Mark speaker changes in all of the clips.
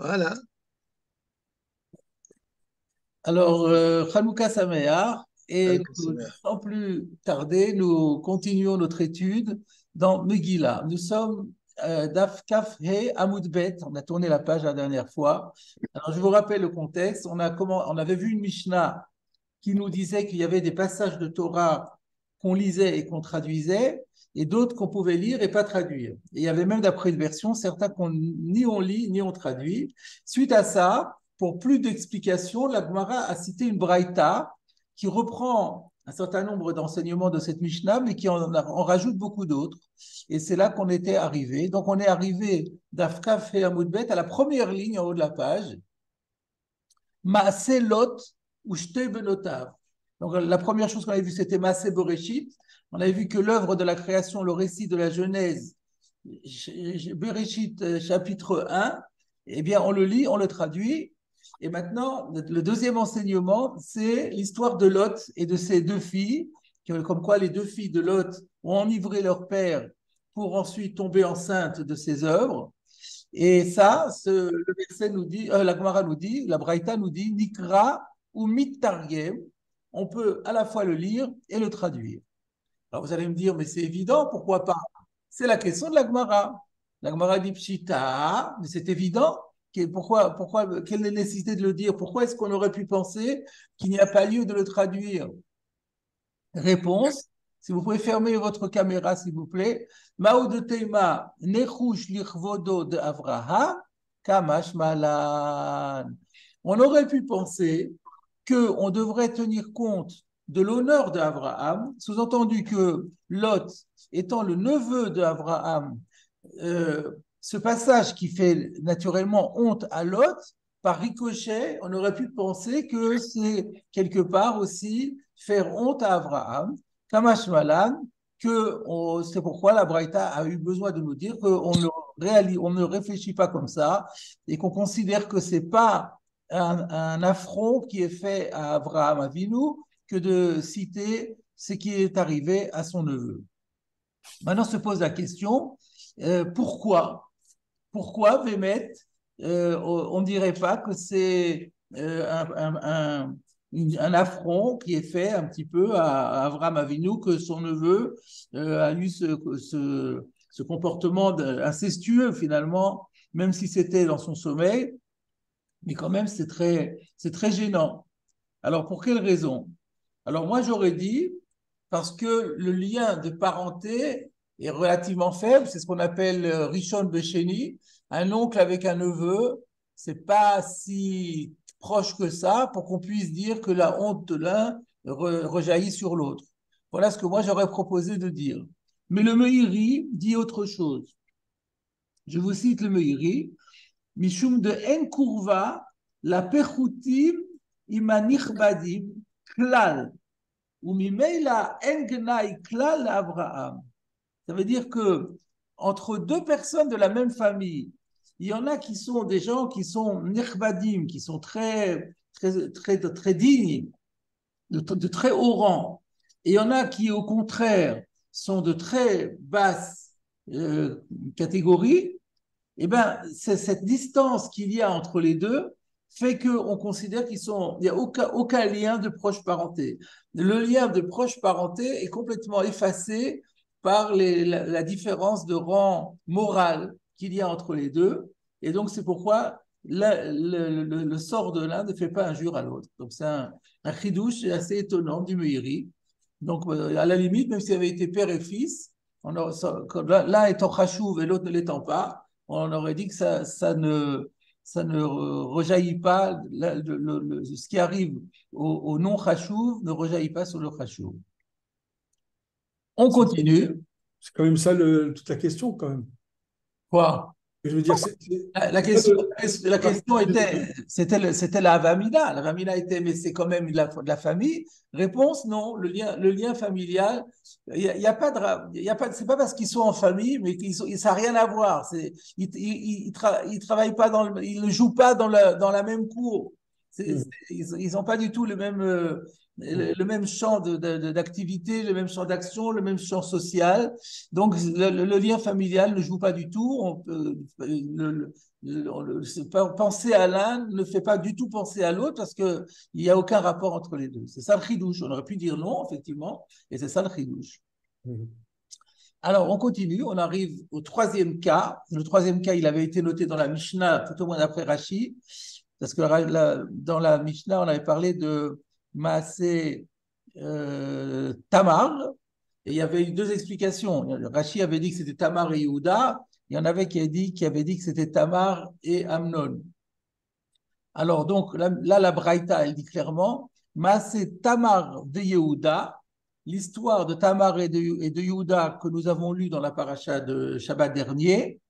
Speaker 1: Voilà.
Speaker 2: Alors, Hanouka Sameach, et
Speaker 1: Hanouka Sameach.
Speaker 2: sans plus tarder, nous continuons notre étude dans Megillah. Nous sommes Daf Kaf He Amud Bet, on a tourné la page la dernière fois. Alors, je vous rappelle le contexte. On avait vu une Mishnah qui nous disait qu'il y avait des passages de Torah qu'on lisait et qu'on traduisait, et d'autres qu'on pouvait lire et pas traduire. Et il y avait même, d'après une version, certains qu'on ni on lit ni on traduit. Suite à ça, pour plus d'explications, la Gemara a cité une braïta qui reprend un certain nombre d'enseignements de cette Mishnah, mais qui en rajoute beaucoup d'autres. Et c'est là qu'on était arrivé. Donc, on est arrivé d'Afkaf et Amoudbet à la première ligne en haut de la page. Maaseh Lot ou Shtei Benotav. Donc, la première chose qu'on avait vue, c'était Maaseh Bereshit. On avait vu que l'œuvre de la création, le récit de la Genèse, Bereshit chapitre 1, eh bien, on le lit, on le traduit. Et maintenant, le deuxième enseignement, c'est l'histoire de Lot et de ses deux filles, comme quoi les deux filles de Lot ont enivré leur père pour ensuite tomber enceinte de ses œuvres. Et ça, le verset nous dit, la Gemara nous dit, la Braïta nous dit, Nikra ou Mittargem, on peut à la fois le lire et le traduire. Alors vous allez me dire, mais c'est évident, pourquoi pas? C'est la question de la Gemara. La Gemara dit Pshita, mais c'est évident. Quelle est la nécessité de le dire? Pourquoi est-ce qu'on aurait pu penser qu'il n'y a pas lieu de le traduire? Réponse, si vous pouvez fermer votre caméra, s'il vous plaît. Mao de Teima, Nechush lichvodo de Avraham, Kamash Malan. On aurait pu penser qu'on devrait tenir compte de l'honneur d'Abraham, sous-entendu que Lot, étant le neveu d'Abraham, ce passage qui fait naturellement honte à Lot, par ricochet, on aurait pu penser que c'est quelque part aussi faire honte à Abraham, Kamash Malan, c'est pourquoi la Braïta a eu besoin de nous dire on ne réfléchit pas comme ça et qu'on considère que c'est pas un affront qui est fait à Abraham Avinu que de citer ce qui est arrivé à son neveu. Maintenant se pose la question, pourquoi Pourquoi Vémet, on ne dirait pas que c'est un affront qui est fait un petit peu à Avraham Avinu, que son neveu a eu ce comportement incestueux finalement, même si c'était dans son sommeil, mais quand même c'est très gênant. Alors pour quelle raison? Alors moi j'aurais dit parce que le lien de parenté est relativement faible, c'est ce qu'on appelle Rishon Besheni, un oncle avec un neveu, c'est pas si proche que ça pour qu'on puisse dire que la honte de l'un rejaillit sur l'autre. Voilà ce que moi j'aurais proposé de dire. Mais le Meiri dit autre chose. Je vous cite le Meiri. Mishum de en kurva, la pechutim imanichbadim klal, ou mimeila en gnai klal Abraham. Ça veut dire que entre deux personnes de la même famille, il y en a qui sont des gens qui sont nichbadim, qui sont très dignes, de très haut rang. Et il y en a qui, au contraire, sont de très basse catégorie. Eh bien, c'est cette distance qu'il y a entre les deux fait qu'on considère qu'il n'y a aucun lien de proche parenté. Le lien de proche parenté est complètement effacé par la différence de rang moral qu'il y a entre les deux. Et donc, c'est pourquoi le sort de l'un ne fait pas injure à l'autre. Donc, c'est un chidouche assez étonnant du Meiri. Donc, à la limite, même s'il avait été père et fils, l'un étant chachouv et l'autre ne l'étant pas, on aurait dit que ça ne rejaillit pas, ce qui arrive au non-chachouv ne rejaillit pas sur le chachouv. On
Speaker 3: C'est
Speaker 2: continue.
Speaker 3: c'est quand même ça toute la question, quand même.
Speaker 2: Quoi?
Speaker 3: Je veux dire,
Speaker 2: La
Speaker 3: c'est pas
Speaker 2: question, la question était, c'était la Avamina. La Avamina était, mais c'est quand même de la famille. Réponse, non. Le lien familial, y a pas de, il y a pas, c'est pas parce qu'ils sont en famille, mais ça n'a rien à voir. Ils travaillent pas ils ne jouent pas dans la même cour. Ils n'ont pas du tout le même champ d'activité, le même champ d'action, le même champ social. Donc, le lien familial ne joue pas du tout. Penser à l'un ne fait pas du tout penser à l'autre parce qu'il n'y a aucun rapport entre les deux. C'est ça le chidouche. On aurait pu dire non, effectivement, et c'est ça le chidouche. Alors, on continue, on arrive au troisième cas. Le troisième cas, il avait été noté dans la Mishnah, tout au moins d'après Rashi, parce que dans la Mishnah, on avait parlé de Maasé Tamar, et il y avait eu deux explications. Rashi avait dit que c'était Tamar et Yehuda, il y en avait qui avaient dit que c'était Tamar et Amnon. Alors, donc, là la Braïta, elle dit clairement, Maasé Tamar de Yehuda, l'histoire de Tamar et de Yehuda que nous avons lu dans la paracha de Shabbat dernier,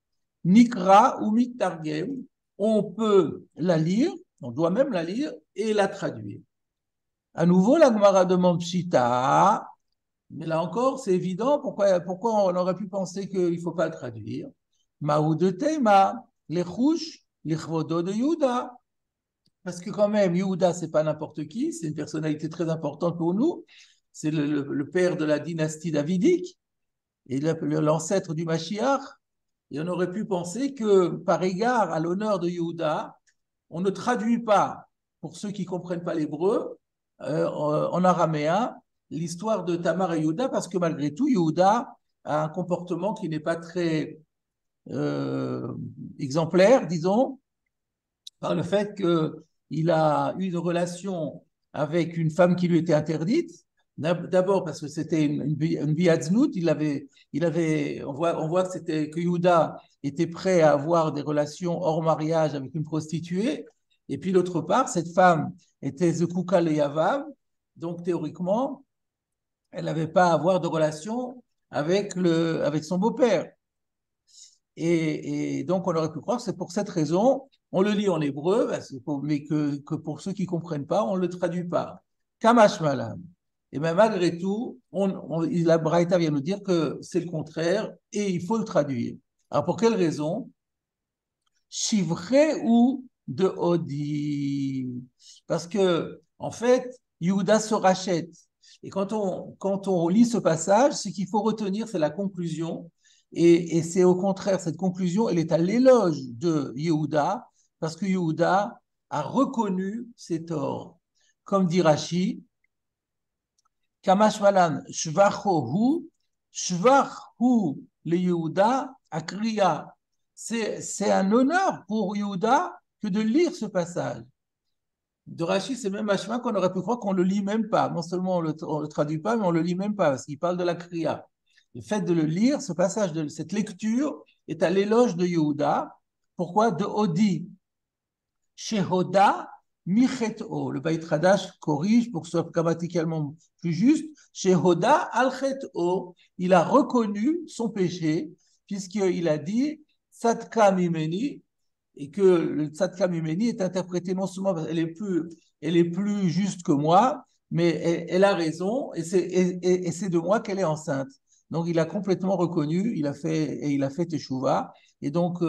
Speaker 2: Nikra ou Mitargem, on peut la lire, on doit même la lire et la traduire. À nouveau, la Gemara demande Pshita, mais là encore, c'est évident, pourquoi on aurait pu penser qu'il ne faut pas le traduire. Maou de Tema, les Chouch, les Chvodo de Yehuda. Parce que quand même, Yehuda, c'est pas n'importe qui, c'est une personnalité très importante pour nous. C'est le père de la dynastie davidique et l'ancêtre du Mashiach. Et on aurait pu penser que, par égard à l'honneur de Yehuda, on ne traduit pas, pour ceux qui ne comprennent pas l'hébreu, en araméen, l'histoire de Tamar et Yehuda, parce que malgré tout, Yehuda a un comportement qui n'est pas très exemplaire, disons, par le fait qu'il a eu une relation avec une femme qui lui était interdite. D'abord parce que c'était une biadznout, on voit que Yehuda était prêt à avoir des relations hors mariage avec une prostituée. Et puis d'autre part, cette femme était Zekouka le Yavav, donc théoriquement, elle n'avait pas à avoir de relation avec son beau-père. Et donc, on aurait pu croire que c'est pour cette raison, on le lit en hébreu, mais que pour ceux qui ne comprennent pas, on ne le traduit pas. Kamash malam. Et bien, malgré tout, la Braïta vient nous dire que c'est le contraire et il faut le traduire. Alors, pour quelle raison? Chivré ou de Odi. Parce que, en fait, Yehuda se rachète. Et quand on lit ce passage, ce qu'il faut retenir, c'est la conclusion. Et c'est au contraire, cette conclusion, elle est à l'éloge de Yehuda, parce que Yehuda a reconnu ses torts. Comme dit Rashi, Kamash Malan, Shvachohu, Shvachu le Yehuda, Akriya. C'est un honneur pour Yehuda que de lire ce passage. De Rashi, c'est même un chemin qu'on aurait pu croire qu'on ne le lit même pas. Non seulement on le traduit pas, mais on ne le lit même pas, parce qu'il parle de la kriya. Le fait de le lire, ce passage, cette lecture, est à l'éloge de Yehuda. Pourquoi? De Odi. Shehoda Michet'o. Le Beit Hadash corrige pour que ce soit grammaticalement plus juste. Shehoda Al-Chet'o. Il a reconnu son péché, puisqu'il a dit Tzadka Mimeni, et que le Tzadka Mimeni est interprété non seulement parce qu'elle est plus juste que moi, mais elle a raison, et c'est de moi qu'elle est enceinte. Donc il a complètement reconnu, il a fait Teshuvah, et donc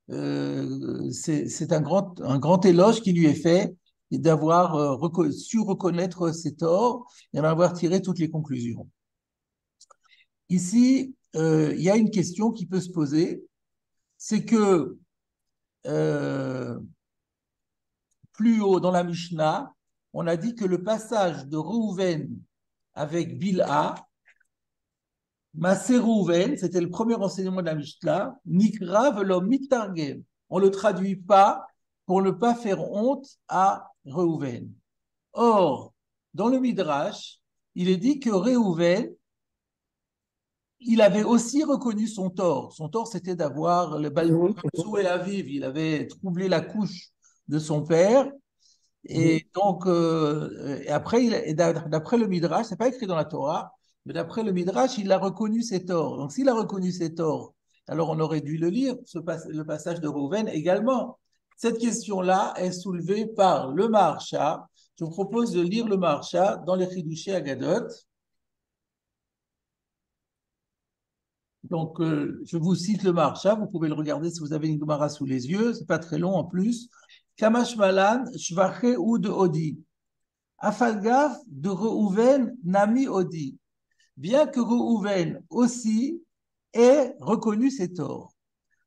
Speaker 2: c'est un grand éloge qui lui est fait d'avoir su reconnaître ses torts et d'en avoir tiré toutes les conclusions. Ici, il y a une question qui peut se poser, c'est que plus haut dans la Mishnah, on a dit que le passage de Reuven avec Bilha, Maasé Reuven, c'était le premier enseignement de la Mishnah, Nikra velo mitargem. On ne le traduit pas pour ne pas faire honte à Reuven. Or, dans le Midrash, il est dit que Reuven, il avait aussi reconnu son tort. Son tort, c'était d'avoir le Baltou et Aviv. Il avait troublé la couche de son père. Et donc, après, d'après le Midrash, c'est pas écrit dans la Torah, mais d'après le Midrash, il a reconnu ses torts. Donc, s'il a reconnu ses torts, alors on aurait dû le lire, le passage de Rouven également. Cette question-là est soulevée par le Maharsha. Je vous propose de lire le Maharsha dans les Chidushé Agadot. Donc, je vous cite le Maharsha, vous pouvez le regarder si vous avez une Gemara sous les yeux, c'est pas très long en plus. Kamash Malan, Shvache ou de Odi. Afalgaf de Reuven, Nami Odi. Bien que Reuven aussi ait reconnu ses torts.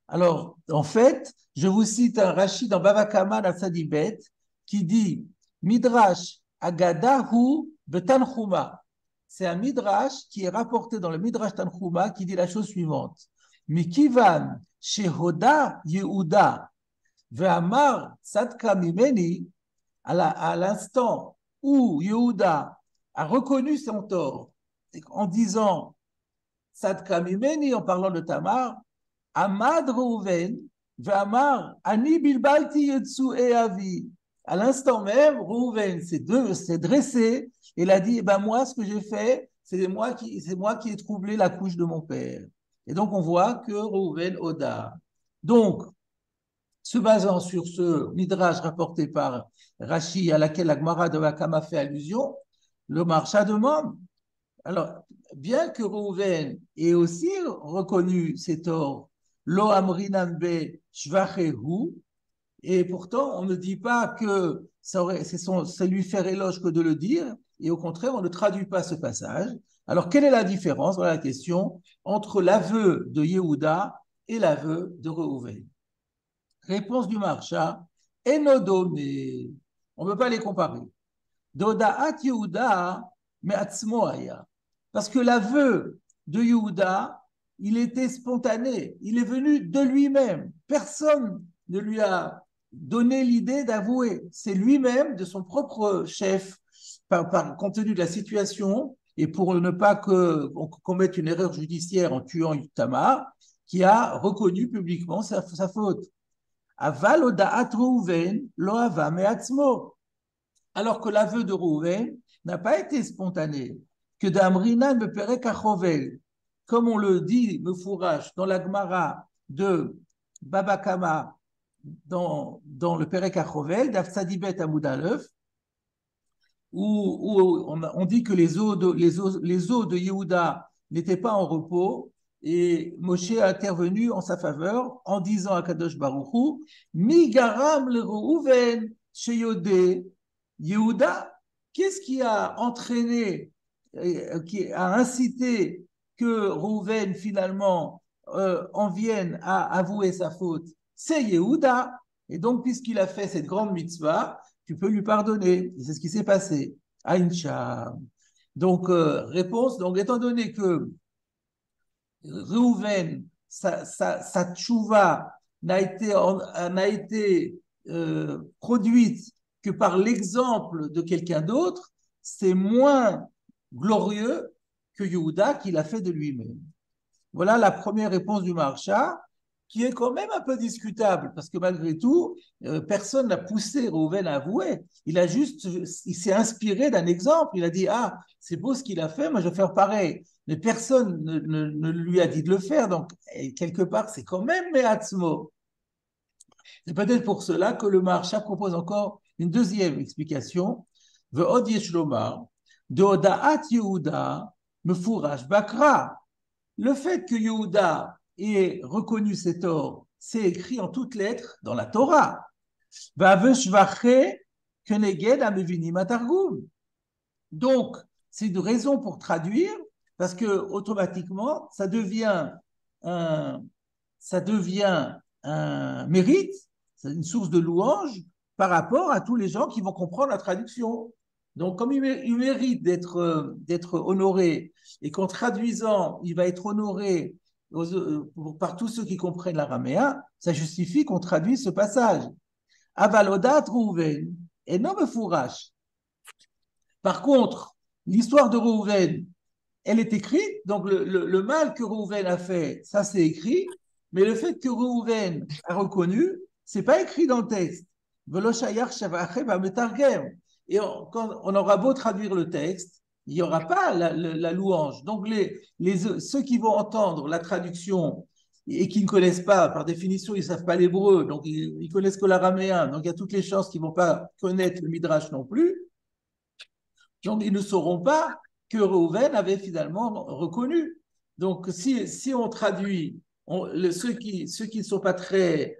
Speaker 2: Alors, en fait, je vous cite un Rashi dans Bava Kama dans Sadibet qui dit Midrash Agadahu Betanchuma. C'est un Midrash qui est rapporté dans le Midrash Tanchuma qui dit la chose suivante Mikivan Shehoda Yehuda Ve'amar Tzadka Mimeni, à l'instant où Yehuda a reconnu son tort en disant Tzadka Mimeni, en parlant de Tamar, Amad Reuven, Ve'amar, Ani Bilbalti Yetsu Avi. À l'instant même, Reuven s'est dressé et il a dit, eh ben moi, ce que j'ai fait, c'est moi qui ai troublé la couche de mon père. Et donc, on voit que Reuven Oda. Donc, se basant sur ce midrash rapporté par Rashi, à laquelle la Gemara de Vakama fait allusion, le Marsha demande, alors, bien que Reuven ait aussi reconnu ses torts, Lo amrinan be shvachehu, et pourtant on ne dit pas que c'est lui faire éloge que de le dire, et au contraire on ne traduit pas ce passage. Alors quelle est la différence, voilà la question, entre l'aveu de Yehuda et l'aveu de Reuven? Réponse du Marsha, Enodome, on ne peut pas les comparer. Dodaat Yehuda, mais Atzmoaya. Parce que l'aveu de Yehuda, il était spontané, il est venu de lui-même. Personne ne lui a donné l'idée d'avouer. C'est lui-même, de son propre chef, compte tenu de la situation, et pour ne pas qu'on commette une erreur judiciaire en tuant Tamar, qui a reconnu publiquement sa faute. Aval odaat Reuven lo hava me'atzmo. Alors que l'aveu de Reuven n'a pas été spontané, que d'Amrina me paierait Kachovel, comme on le dit, me fourrage, dans la Gemara de Baba Kama, dans le Perek Achovel, d'Afsadibet Amoudaleuf, où on dit que les os de Yehuda n'étaient pas en repos, et Moshe a intervenu en sa faveur en disant à Kadosh Baruchou, Mi garam le Reuven sheyodé Yehuda, qu'est-ce qui a entraîné, qui a incité que Reuven finalement en vienne à avouer sa faute? C'est Yehuda. Et donc, puisqu'il a fait cette grande mitzvah, tu peux lui pardonner. Et c'est ce qui s'est passé. Aïncha. Donc, réponse, donc étant donné que Reuven, sa tchouva n'a été produite que par l'exemple de quelqu'un d'autre, c'est moins glorieux que Yehuda qui l'a fait de lui-même. Voilà la première réponse du Maharsha, qui est quand même un peu discutable, parce que malgré tout, personne n'a poussé Reuven à avouer. Il s'est inspiré d'un exemple. Il a dit, ah, c'est beau ce qu'il a fait, moi je vais faire pareil. Mais personne ne lui a dit de le faire, donc quelque part, c'est quand même Me'atzmo. C'est peut-être pour cela que le Maharsha propose encore une deuxième explication. Ve'od yeshlomar, de'oda'at Yehuda, mefourash bakra. Le fait que Yehuda ait reconnu ses torts, c'est écrit en toutes lettres dans la Torah. Donc, c'est une raison pour traduire, parce que automatiquement, ça devient un mérite, c'est une source de louange par rapport à tous les gens qui vont comprendre la traduction. Donc, comme il mérite d'être honoré, et qu'en traduisant, il va être honoré par tous ceux qui comprennent l'araméen, ça justifie qu'on traduise ce passage. Avalodat Reuven, et non me fourrache. Par contre, l'histoire de Reuven, elle est écrite, donc le mal que Reuven a fait, ça c'est écrit, mais le fait que Reuven a reconnu, c'est pas écrit dans le texte. Et quand on aura beau traduire le texte, il n'y aura pas la louange. Donc ceux qui vont entendre la traduction et qui ne connaissent pas, par définition, ils ne savent pas l'hébreu, donc ils connaissent que l'araméen, donc il y a toutes les chances qu'ils ne vont pas connaître le midrash non plus. Donc ils ne sauront pas que Reuven avait finalement reconnu. Donc si on traduit, ceux qui ne sont pas très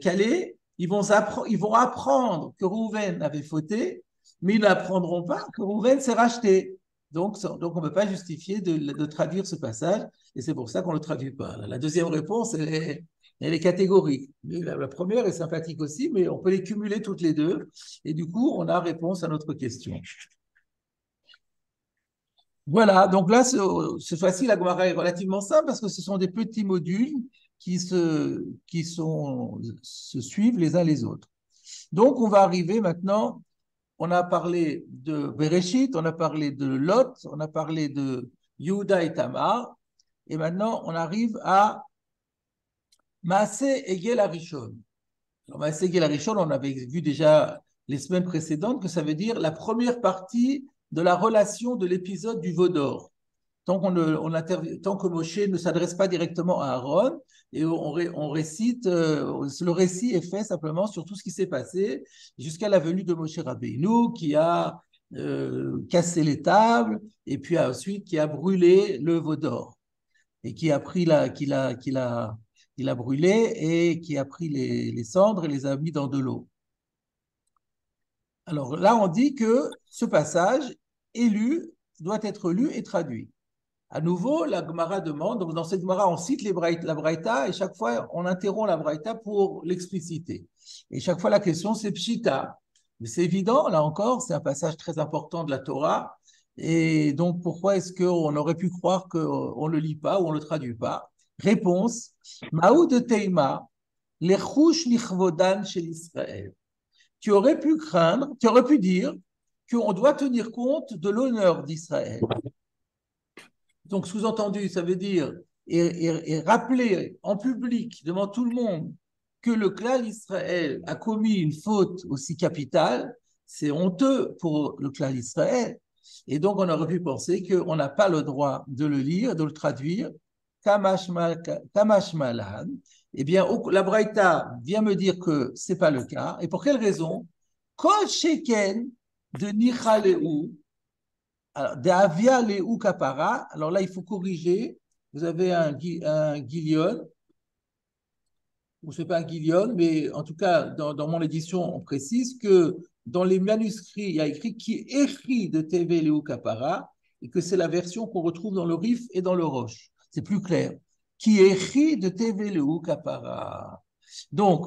Speaker 2: calés, ils vont apprendre que Rouven avait fauté, mais ils n'apprendront pas que Rouven s'est racheté. Donc on ne peut pas justifier de traduire ce passage, et c'est pour ça qu'on ne le traduit pas. La deuxième réponse, elle est catégorique. La première est sympathique aussi, mais on peut les cumuler toutes les deux, et du coup, on a réponse à notre question. Voilà, donc là, cette fois-ci, la Gemara est relativement simple parce que ce sont des petits modules se suivent les uns les autres. Donc, on va arriver maintenant, on a parlé de Bereshit, on a parlé de Lot, on a parlé de Yehuda et Tamar, et maintenant, on arrive à Maaseh Egel Arishon. Alors, Maaseh Egel Arishon, on avait vu déjà les semaines précédentes que ça veut dire la première partie de la relation de l'épisode du veau d'or. Tant que Moshe ne s'adresse pas directement à Aaron, et on récite, le récit est fait simplement sur tout ce qui s'est passé jusqu'à la venue de Moshe Rabbeinu, qui a cassé les tables, et puis ensuite qui a brûlé le veau d'or, et qui a pris il a brûlé, et qui a pris les cendres et les a mis dans de l'eau. Alors là, on dit que ce passage doit être lu et traduit. À nouveau, la Gemara demande, donc dans cette Gemara, on cite la Braïta et chaque fois, on interrompt la Braïta pour l'expliciter. Et chaque fois, la question, c'est Pshita. Mais c'est évident, là encore, c'est un passage très important de la Torah. Et donc, pourquoi est-ce qu'on aurait pu croire qu'on ne le lit pas ou on ne le traduit pas? Réponse, Maou de Teima, l'echouch lichvodan chez Israël. Tu aurais pu dire qu'on doit tenir compte de l'honneur d'Israël. Donc, sous-entendu, ça veut dire et rappeler en public, devant tout le monde, que le clan Israël a commis une faute aussi capitale, c'est honteux pour le clan Israël. Et donc, on aurait pu penser qu'on n'a pas le droit de le lire, de le traduire. Kamash Malan. Eh bien, la Braïta vient me dire que ce n'est pas le cas. Et pour quelle raison? Kol Sheken de Nichaleu. Alors, d'Avia Léou Kapara, alors là, il faut corriger. Vous avez un guilion, ou ce n'est pas un guilion, mais en tout cas, dans mon édition, on précise que dans les manuscrits, il y a écrit qui écrit de TV Léou Kapara, et que c'est la version qu'on retrouve dans le Rif et dans le Roche. C'est plus clair. Qui écrit de TV Léou Kapara. Donc,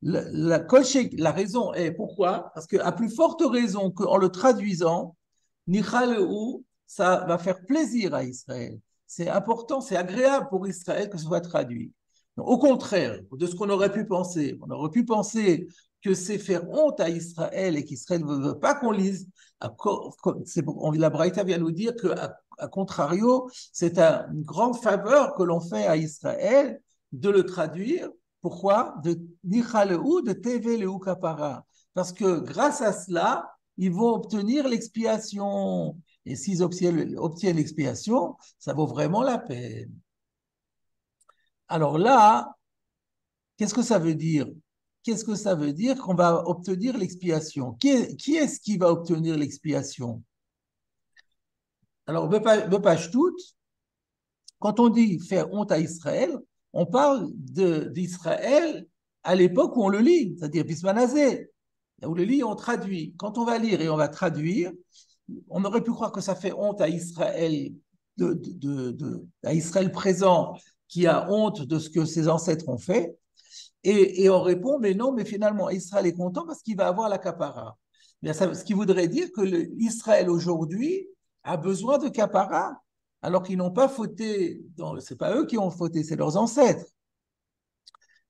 Speaker 2: la raison est pourquoi? Parce qu'à plus forte raison qu'en le traduisant, Nichaleu, ça va faire plaisir à Israël. C'est important, c'est agréable pour Israël que ce soit traduit. Donc, au contraire de ce qu'on aurait pu penser, on aurait pu penser que c'est faire honte à Israël et qu'Israël ne veut pas qu'on lise. La Braïta vient nous dire qu'à contrario, c'est une grande faveur que l'on fait à Israël de le traduire. Pourquoi? De Nichaleu, de Teve Leu Kapara. Parce que grâce à cela, ils vont obtenir l'expiation. Et s'ils obtiennent l'expiation, ça vaut vraiment la peine. Alors là, qu'est-ce que ça veut dire? Qu'est-ce que ça veut dire qu'on va obtenir l'expiation? Qui est-ce qui va obtenir l'expiation? Alors, Bepashtout, quand on dit faire honte à Israël, on parle d'Israël à l'époque où on le lit, c'est-à-dire Bismanazé. Où le lit, on traduit. Quand on va lire et on va traduire, on aurait pu croire que ça fait honte à Israël, à Israël présent, qui a honte de ce que ses ancêtres ont fait. Et on répond, mais non, mais finalement, Israël est content parce qu'il va avoir la capara. Ce qui voudrait dire que Israël aujourd'hui a besoin de capara, alors qu'ils n'ont pas fauté. Ce n'est pas eux qui ont fauté, c'est leurs ancêtres.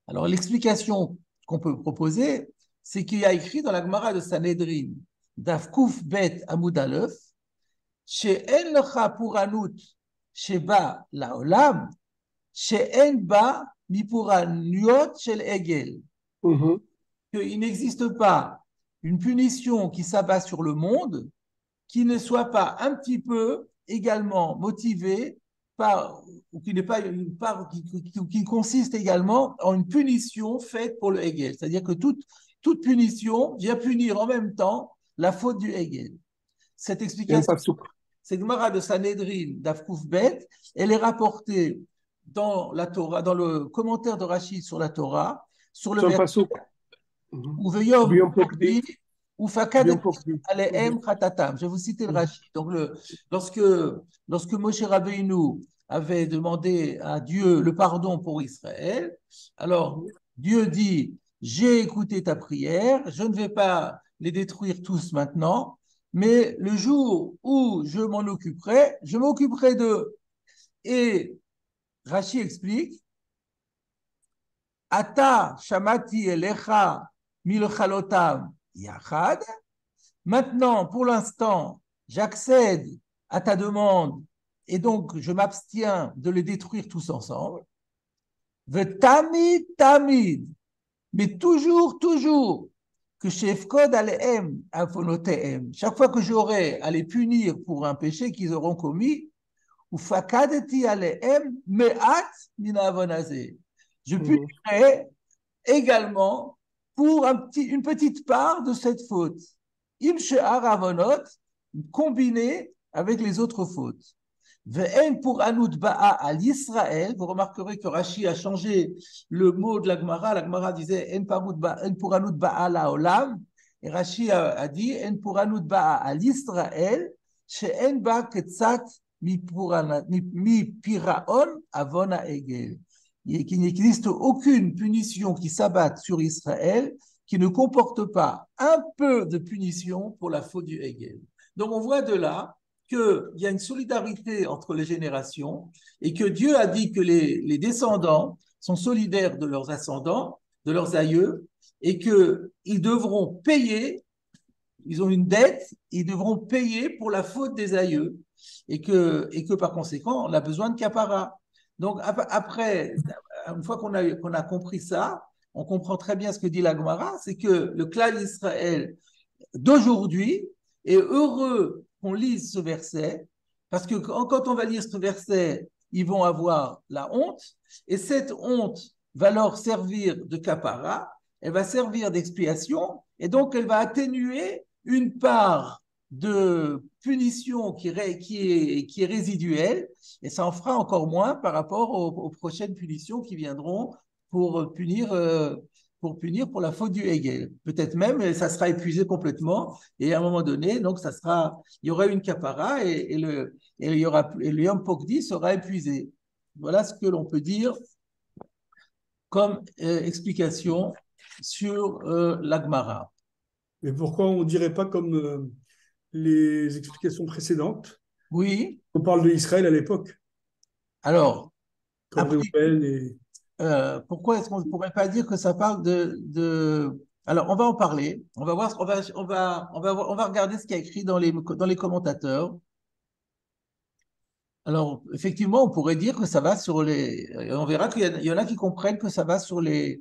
Speaker 2: Alors l'explication qu'on peut proposer, c'est qu'il y a écrit dans la Gemara de Sanhedrin, Dafkouf Bet Amud Aleph, She'en lecha puranut sheba laolam, She'en ba mipuraniot shel egel. Qu'il n'existe pas une punition qui s'abat sur le monde qui ne soit pas un petit peu également motivée ou qui n'est pas une part qui consiste également en une punition faite pour le Hegel. C'est-à-dire que toute punition vient punir en même temps la faute du Hegel. Cette explication, cette Gemara de Sanhedrin d'Afkouf Bet, elle est rapportée dans la Torah, dans le commentaire de Rachid sur la Torah, sur le verset. ou veyom
Speaker 3: Biom
Speaker 2: pokdi,
Speaker 3: Pokdi.
Speaker 2: ou
Speaker 3: Biom
Speaker 2: fakad
Speaker 3: Pokdi.
Speaker 2: alehem khatatam. Je vais vous citer le Rashi. Donc, lorsque, lorsque Moshe Rabbeinu avait demandé à Dieu le pardon pour Israël, alors Dieu dit, j'ai écouté ta prière, je ne vais pas les détruire tous maintenant, mais le jour où je m'occuperai d'eux. Et Rashi explique, Ata shamati elecha milchalotam yachad. Maintenant, pour l'instant, j'accède à ta demande et donc je m'abstiens de les détruire tous ensemble. Tamid, tamid, mais toujours, toujours, que Shefkod alehem avonotehem, chaque fois que j'aurai à les punir pour un péché qu'ils auront commis, ou fakadeti alehem me'at min avonazé, je punirai également pour une petite part de cette faute. Im she'ar avonot, combiné avec les autres fautes. Ve'en pour anout ba'a à l'Israël, vous remarquerez que Rashi a changé le mot de la Gemara. La Gemara disait en pour anout ba'a la olam, et Rashi a dit en pour anout ba'a à l'Israël, she'en ba ketzat mi piraon avona egel. Et qu'il n'existe aucune punition qui s'abatte sur Israël qui ne comporte pas un peu de punition pour la faute du Hegel. Donc on voit de là qu'il y a une solidarité entre les générations et que Dieu a dit que les descendants sont solidaires de leurs ascendants, de leurs aïeux, et qu'ils devront payer, ils ont une dette, ils devront payer pour la faute des aïeux, et que par conséquent, on a besoin de capara. Donc après, une fois qu'on a compris ça, on comprend très bien ce que dit la Gemara, c'est que le clan d'Israël d'aujourd'hui est heureux qu'on lise ce verset, parce que quand on va lire ce verset, ils vont avoir la honte, et cette honte va leur servir de capara, elle va servir d'expiation, et donc elle va atténuer une part de punition qui est résiduelle, et ça en fera encore moins par rapport aux prochaines punitions qui viendront pour punir pour la faute du Hegel. Peut-être même, ça sera épuisé complètement, et à un moment donné, donc il y aura une capara et le Yom Pokdi sera épuisé. Voilà ce que l'on peut dire comme explication sur l'Agmara.
Speaker 3: Mais pourquoi on ne dirait pas comme les explications précédentes?
Speaker 2: Oui,
Speaker 3: On parle de Israël à l'époque,
Speaker 2: alors,
Speaker 3: comme
Speaker 2: après,
Speaker 3: Réhouven et...
Speaker 2: pourquoi est-ce qu'on ne pourrait pas dire que ça parle Alors, on va en parler. On va voir, on va regarder ce qu'il y a écrit dans les commentateurs. Alors, effectivement, on pourrait dire que ça va sur les. On verra qu'il y en a qui comprennent que ça va sur l'Israël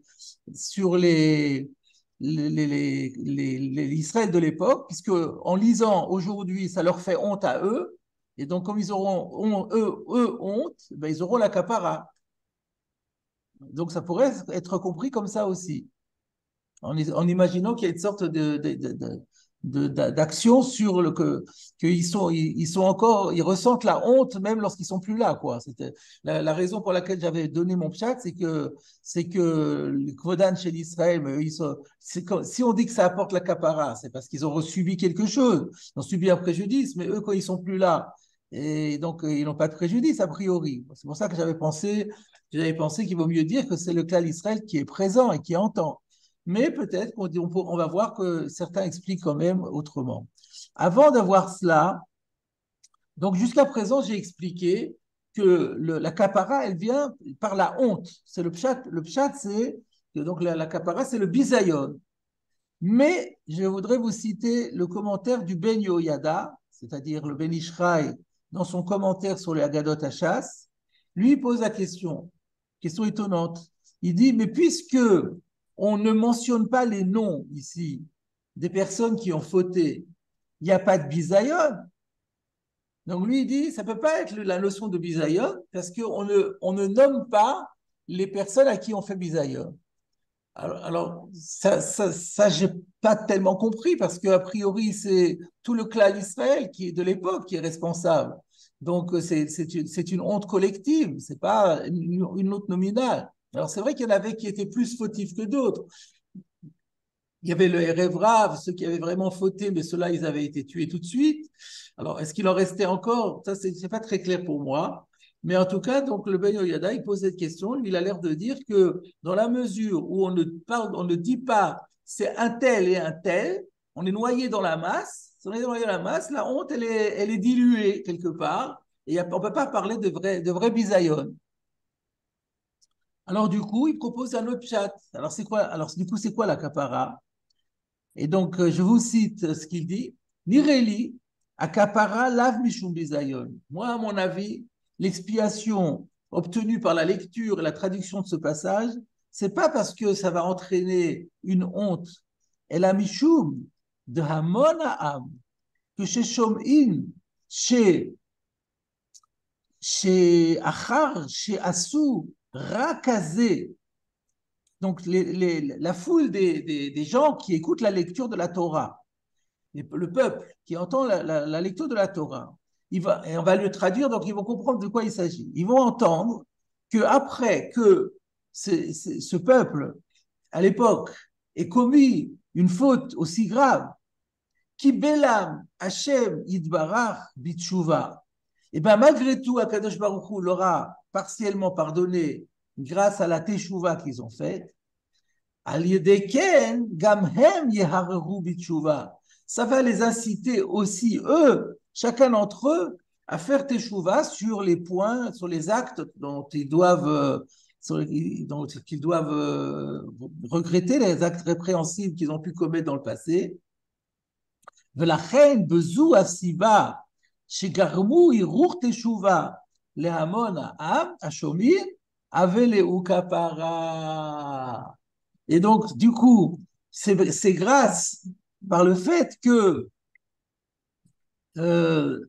Speaker 2: de l'époque, puisque en lisant aujourd'hui, ça leur fait honte à eux. Et donc, comme ils auront eux honte, ben, ils auront la capara. Donc, ça pourrait être compris comme ça aussi, en imaginant qu'il y a une sorte d'action sur qu'ils sont encore, ils ressentent la honte même lorsqu'ils sont plus là, quoi. C'était la raison pour laquelle j'avais donné mon pshat, c'est que le Kvodan chez l'Israël, mais si on dit que ça apporte la capara, c'est parce qu'ils ont subi quelque chose, ils ont subi un préjudice, mais eux, quand ils sont plus là, et donc ils n'ont pas de préjudice a priori. C'est pour ça que j'avais pensé qu'il vaut mieux dire que c'est le clan d'Israël qui est présent et qui entend. Mais peut-être qu'on va voir que certains expliquent quand même autrement. Avant d'avoir cela, donc jusqu'à présent, j'ai expliqué que la capara, elle vient par la honte. C'est le pshat. Le pshat, c'est que donc la capara, c'est le bisayon. Mais je voudrais vous citer le commentaire du Ben Yoyada, c'est-à-dire le Ben Ishraï, dans son commentaire sur les Agadot Hachas. Lui, il pose la question étonnante. Il dit, mais puisque on ne mentionne pas les noms ici des personnes qui ont fauté, il n'y a pas de bisayon. Donc lui, il dit, ça ne peut pas être la notion de bisayon parce on ne nomme pas les personnes à qui on fait bisayon. Alors ça j'ai pas tellement compris parce qu'a priori, c'est tout le clan d'Israël qui est de l'époque qui est responsable. Donc, c'est une honte collective, c'est pas une honte nominale. Alors, c'est vrai qu'il y en avait qui étaient plus fautifs que d'autres. il y avait le Erev Rav, ceux qui avaient vraiment fauté, mais ceux-là, ils avaient été tués tout de suite. Alors, est-ce qu'il en restait encore? Ça, c'est pas très clair pour moi. Mais en tout cas, donc, le Ben Yehoyada, il pose cette question. Lui, il a l'air de dire que dans la mesure où on ne dit pas c'est un tel et un tel, on est noyé dans la masse. Si on est noyé dans la masse, la honte, elle est diluée quelque part. Et on ne peut pas parler de vrai bisaïon. Alors, du coup, il propose un autre chat. Alors, c'est quoi? Alors, du coup, c'est quoi la kapara? Et donc, je vous cite ce qu'il dit. Nireli, akapara lav mishum bizayon. Moi, à mon avis, l'expiation obtenue par la lecture et la traduction de ce passage, c'est pas parce que ça va entraîner une honte. Elle a mishum de hamon ha'am, que chez Shom'in, chez Achar, chez Asu, Rakazé, donc la foule des gens qui écoutent la lecture de la Torah, le peuple qui entend la lecture de la Torah, et on va le traduire, donc ils vont comprendre de quoi il s'agit. Ils vont entendre qu'après que ce peuple, à l'époque, ait commis une faute aussi grave, qui belam Hashem yidbarach bitshuva, et bien malgré tout, Akadosh Baruch Hu leur a partiellement pardonné grâce à la teshuva qu'ils ont faite. Ça va les inciter aussi, eux, chacun d'entre eux, à faire teshuva sur les points, sur les actes dont ils doivent, regretter, les actes répréhensibles qu'ils ont pu commettre dans le passé. ולכן בזו הסיבה שגרמו ערעור תשובה להמון העם השומעים ולאו כפרה. Et donc, du coup, c'est grâce par le fait que euh,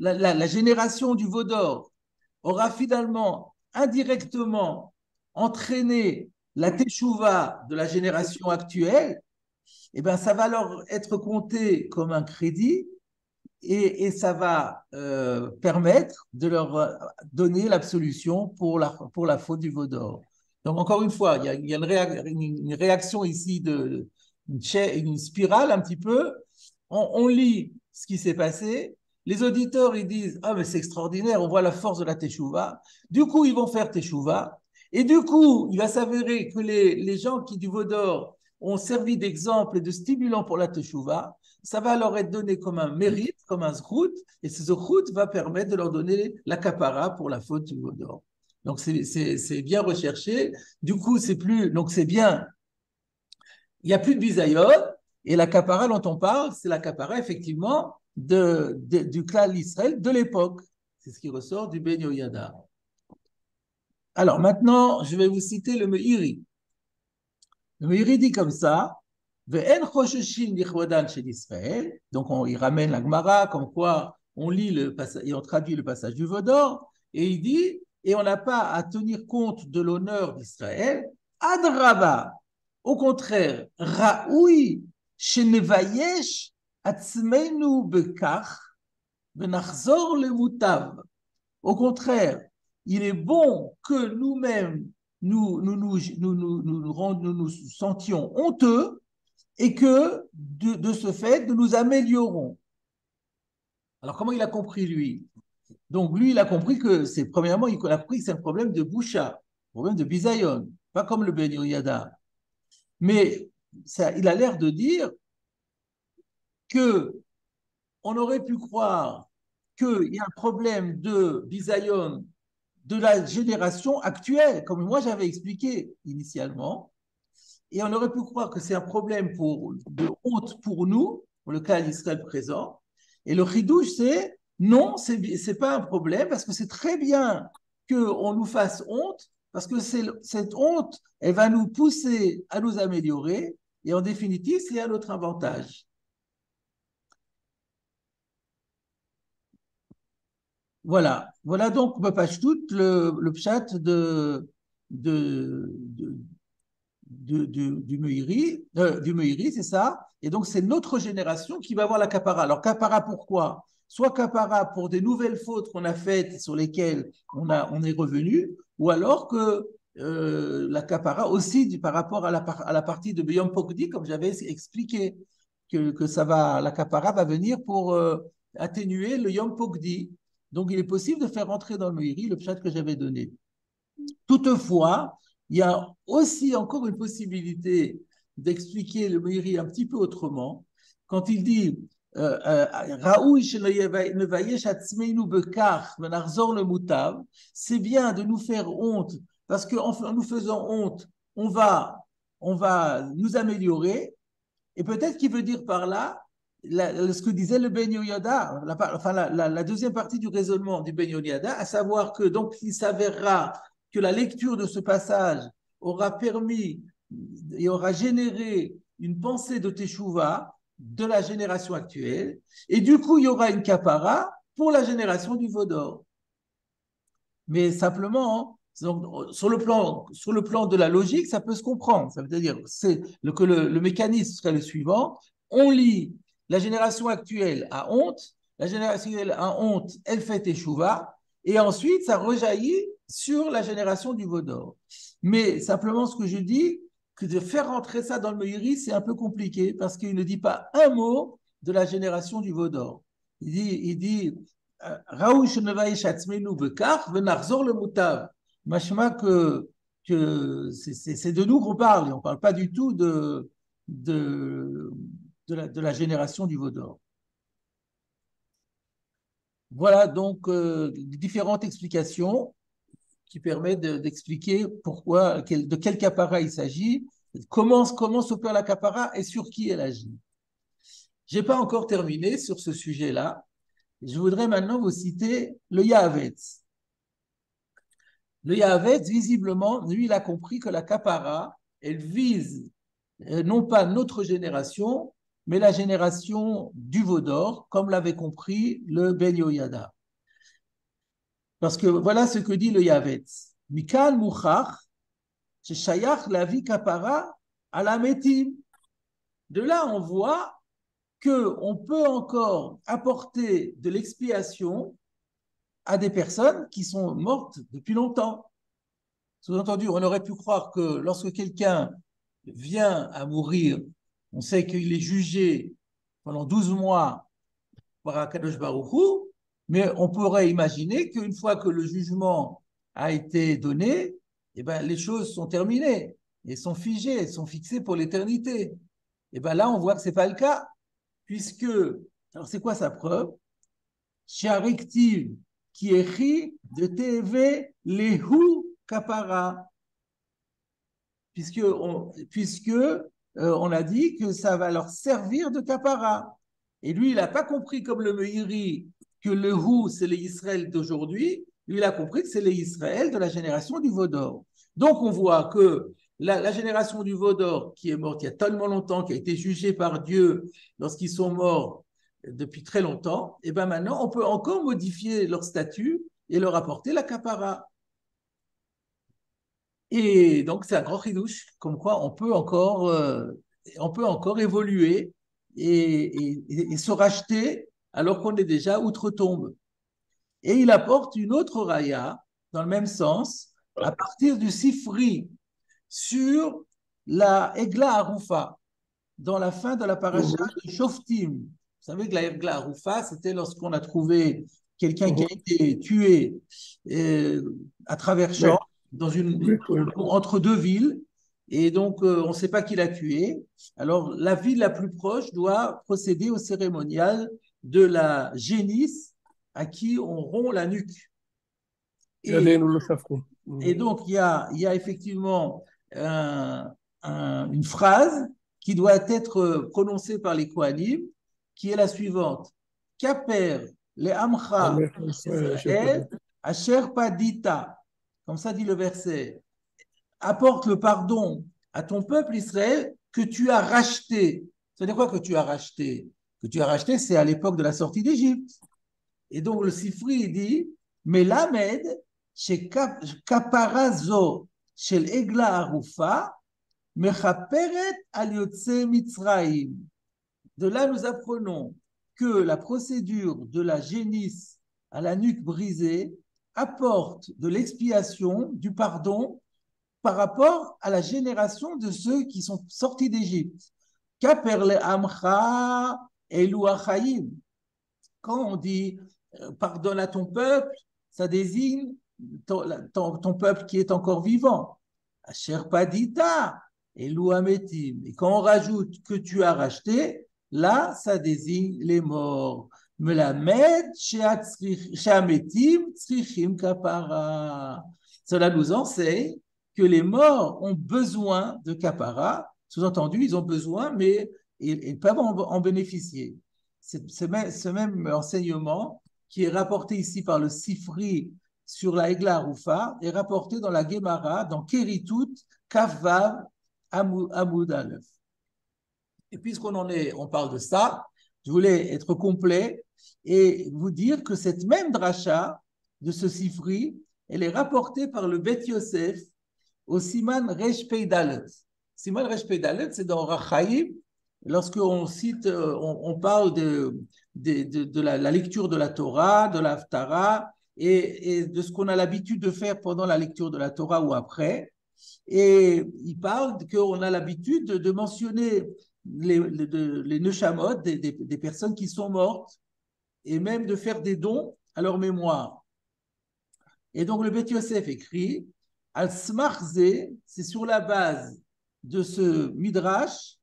Speaker 2: la génération du veau d'or aura finalement indirectement entraîné la teshuva de la génération actuelle, eh ben, ça va leur être compté comme un crédit et ça va permettre de leur donner l'absolution pour la faute du veau d'or. Donc, encore une fois, il y a une réaction ici, une spirale un petit peu. On lit ce qui s'est passé. Les auditeurs, ils disent « Ah, mais c'est extraordinaire, on voit la force de la teshuva. » Du coup, ils vont faire teshuva. Et du coup, il va s'avérer que les gens qui, du veau d'or, ont servi d'exemple et de stimulant pour la teshuva, ça va leur être donné comme un mérite, comme un zchut, et ce zchut va permettre de leur donner la kapara pour la faute du veau d'or. Donc c'est bien recherché. Du coup, donc c'est bien. Il n'y a plus de bisayon, et la kapara dont on parle, c'est la kapara effectivement du clan d'Israël de l'époque. C'est ce qui ressort du Ben Yehoyada. Alors maintenant, je vais vous citer le Meiri. Le Meiri dit comme ça. Donc, il ramène la Gemara, comme quoi on lit le passage et on traduit le passage du veau d'or, et il dit, et on n'a pas à tenir compte de l'honneur d'Israël, Adraba, au contraire, Raoui, Shenevayesh, Atzmeinu Bekach, Benachzor le Mutav. Au contraire, il est bon que nous-mêmes nous sentions honteux et que de ce fait, nous nous améliorons. Alors, comment il a compris, lui? Donc, lui, il a compris que premièrement, il a compris que c'est un problème de boucha, un problème de bisayon, pas comme le Ben Yehoyada. Mais il a l'air de dire que on aurait pu croire qu'il y a un problème de bisayon de la génération actuelle, comme moi j'avais expliqué initialement, et on aurait pu croire que c'est un problème de honte pour nous, pour le cas d'Israël présent. Et le chidouche, c'est non, c'est pas un problème parce que c'est très bien qu'on nous fasse honte parce que cette honte, elle va nous pousser à nous améliorer et en définitive, c'est à notre avantage. Voilà donc Bapashtout, le pshat du Meiri, c'est ça. Et donc, c'est notre génération qui va avoir la capara. Alors, capara pourquoi? Soit capara pour des nouvelles fautes qu'on a faites sur lesquelles on est revenu, ou alors que la capara aussi par rapport à la partie de Beyom Pokdi, comme j'avais expliqué, que la capara va venir pour atténuer le Yom Pokdi. Donc, il est possible de faire rentrer dans le Meiri le pshat que j'avais donné. Toutefois, il y a aussi encore une possibilité d'expliquer le Meiri un petit peu autrement. Quand il dit c'est bien de nous faire honte, parce qu'en nous faisant honte, on va nous améliorer. Et peut-être qu'il veut dire par là ce que disait le Ben Yoyada, la deuxième partie du raisonnement du Ben Yoyada, à savoir que donc il s'avérera que la lecture de ce passage aura permis et aura généré une pensée de Teshuvah de la génération actuelle, et du coup il y aura une capara pour la génération du Vaudor. Mais simplement, donc, sur le plan de la logique, ça peut se comprendre. Ça veut dire que le mécanisme serait le suivant. On lit la génération actuelle a honte, la génération actuelle a honte, elle fait échouva, et ensuite ça rejaillit sur la génération du Vaudor. Mais simplement, ce que je dis, que de faire rentrer ça dans le Meiri, c'est un peu compliqué parce qu'il ne dit pas un mot de la génération du Vaudor. Il dit Raoul Shenevaï Shatzmenu Bekar, Venachzor le Moutav. Machma que c'est de nous qu'on parle, et on ne parle pas du tout de la génération du Vaudor. Voilà donc différentes explications qui permettent d'expliquer pourquoi, de quel capara il s'agit, comment s'opère la capara et sur qui elle agit. Je n'ai pas encore terminé sur ce sujet-là. Je voudrais maintenant vous citer le Yahavetz. Le Yahavetz, visiblement, lui, il a compris que la capara, elle vise non pas notre génération, mais la génération du Vaudor, comme l'avait compris le Ben Yoyada. Parce que voilà ce que dit le Yahavetz. Mikal Mouchach, Shayach la vie capara à la métim. De là, on voit qu'on peut encore apporter de l'expiation à des personnes qui sont mortes depuis longtemps. Sous-entendu, on aurait pu croire que lorsque quelqu'un vient à mourir, on sait qu'il est jugé pendant 12 mois par Akadosh Baruch Hu, mais on pourrait imaginer qu'une fois que le jugement a été donné, eh ben, les choses sont terminées et sont figées, sont fixées pour l'éternité. Et bien là, on voit que ce n'est pas le cas, puisque, alors c'est quoi sa preuve? Shiariktiv qui écrit de TV Lehu Kapara, puisque on a dit que ça va leur servir de Kapara. Et lui, il n'a pas compris comme le Meiri que le Hu, c'est les Israël d'aujourd'hui. Lui, il a compris que c'est les Israël de la génération du Vaudor. Donc, on voit que la génération du Vaudor, qui est morte il y a tellement longtemps, qui a été jugée par Dieu lorsqu'ils sont morts depuis très longtemps, et bien maintenant, on peut encore modifier leur statut et leur apporter la capara. Et donc, c'est un grand chidouche, comme quoi on peut encore évoluer et se racheter alors qu'on est déjà outre-tombe. Et il apporte une autre raya, dans le même sens, à partir du Sifri, sur la Egla Arufa, dans la fin de la paracha de Shoftim. Vous savez que la Egla Arufa, c'était lorsqu'on a trouvé quelqu'un qui a été tué à travers champs, entre deux villes, et donc on ne sait pas qui l'a tué. Alors la ville la plus proche doit procéder au cérémonial de la génisse à qui on rompt la nuque. Et donc il y a effectivement une phrase qui doit être prononcée par les Kohanim, qui est la suivante. Kaper le Amcha Israël Asher Padita. Comme ça dit le verset. Apporte le pardon à ton peuple Israël que tu as racheté. Ça veut dire quoi que tu as racheté? Que tu as racheté, c'est à l'époque de la sortie d'Égypte. Et donc le Sifri dit, mais Lamed, chez Kaparazo, chez l'Egla Arufa, Mechaperet al Yotze Mitzraim. De là, nous apprenons que la procédure de la génisse à la nuque brisée apporte de l'expiation, du pardon par rapport à la génération de ceux qui sont sortis d'Égypte. Kaperle amcha elu achayim. Quand on dit pardonne à ton peuple, ça désigne ton peuple qui est encore vivant. Asher padita elu ametim. Et quand on rajoute que tu as racheté, là, ça désigne les morts. Melamed sheametim tzrichim kapara. Cela nous enseigne que les morts ont besoin de kapara. Sous-entendu, ils ont besoin, mais ils peuvent en bénéficier. Ce même enseignement qui est rapporté ici par le Sifri sur la Egla Arufa est rapporté dans la Gemara, dans Keritut, Kavav, Amoud Aleph. Et puisqu'on on parle de ça, je voulais être complet et vous dire que cette même dracha de ce Sifri, elle est rapportée par le Bet Yosef au Siman Resh Pei Dalet. Siman Resh Pei Dalet, c'est dans Rachaim, lorsqu'on cite, on parle de la lecture de la Torah, de l'Haftara et de ce qu'on a l'habitude de faire pendant la lecture de la Torah ou après. Et il parle qu'on a l'habitude de mentionner les neshamot, des personnes qui sont mortes, et même de faire des dons à leur mémoire. Et donc le Bet Yosef écrit, Al Smarze, c'est sur la base de ce midrash,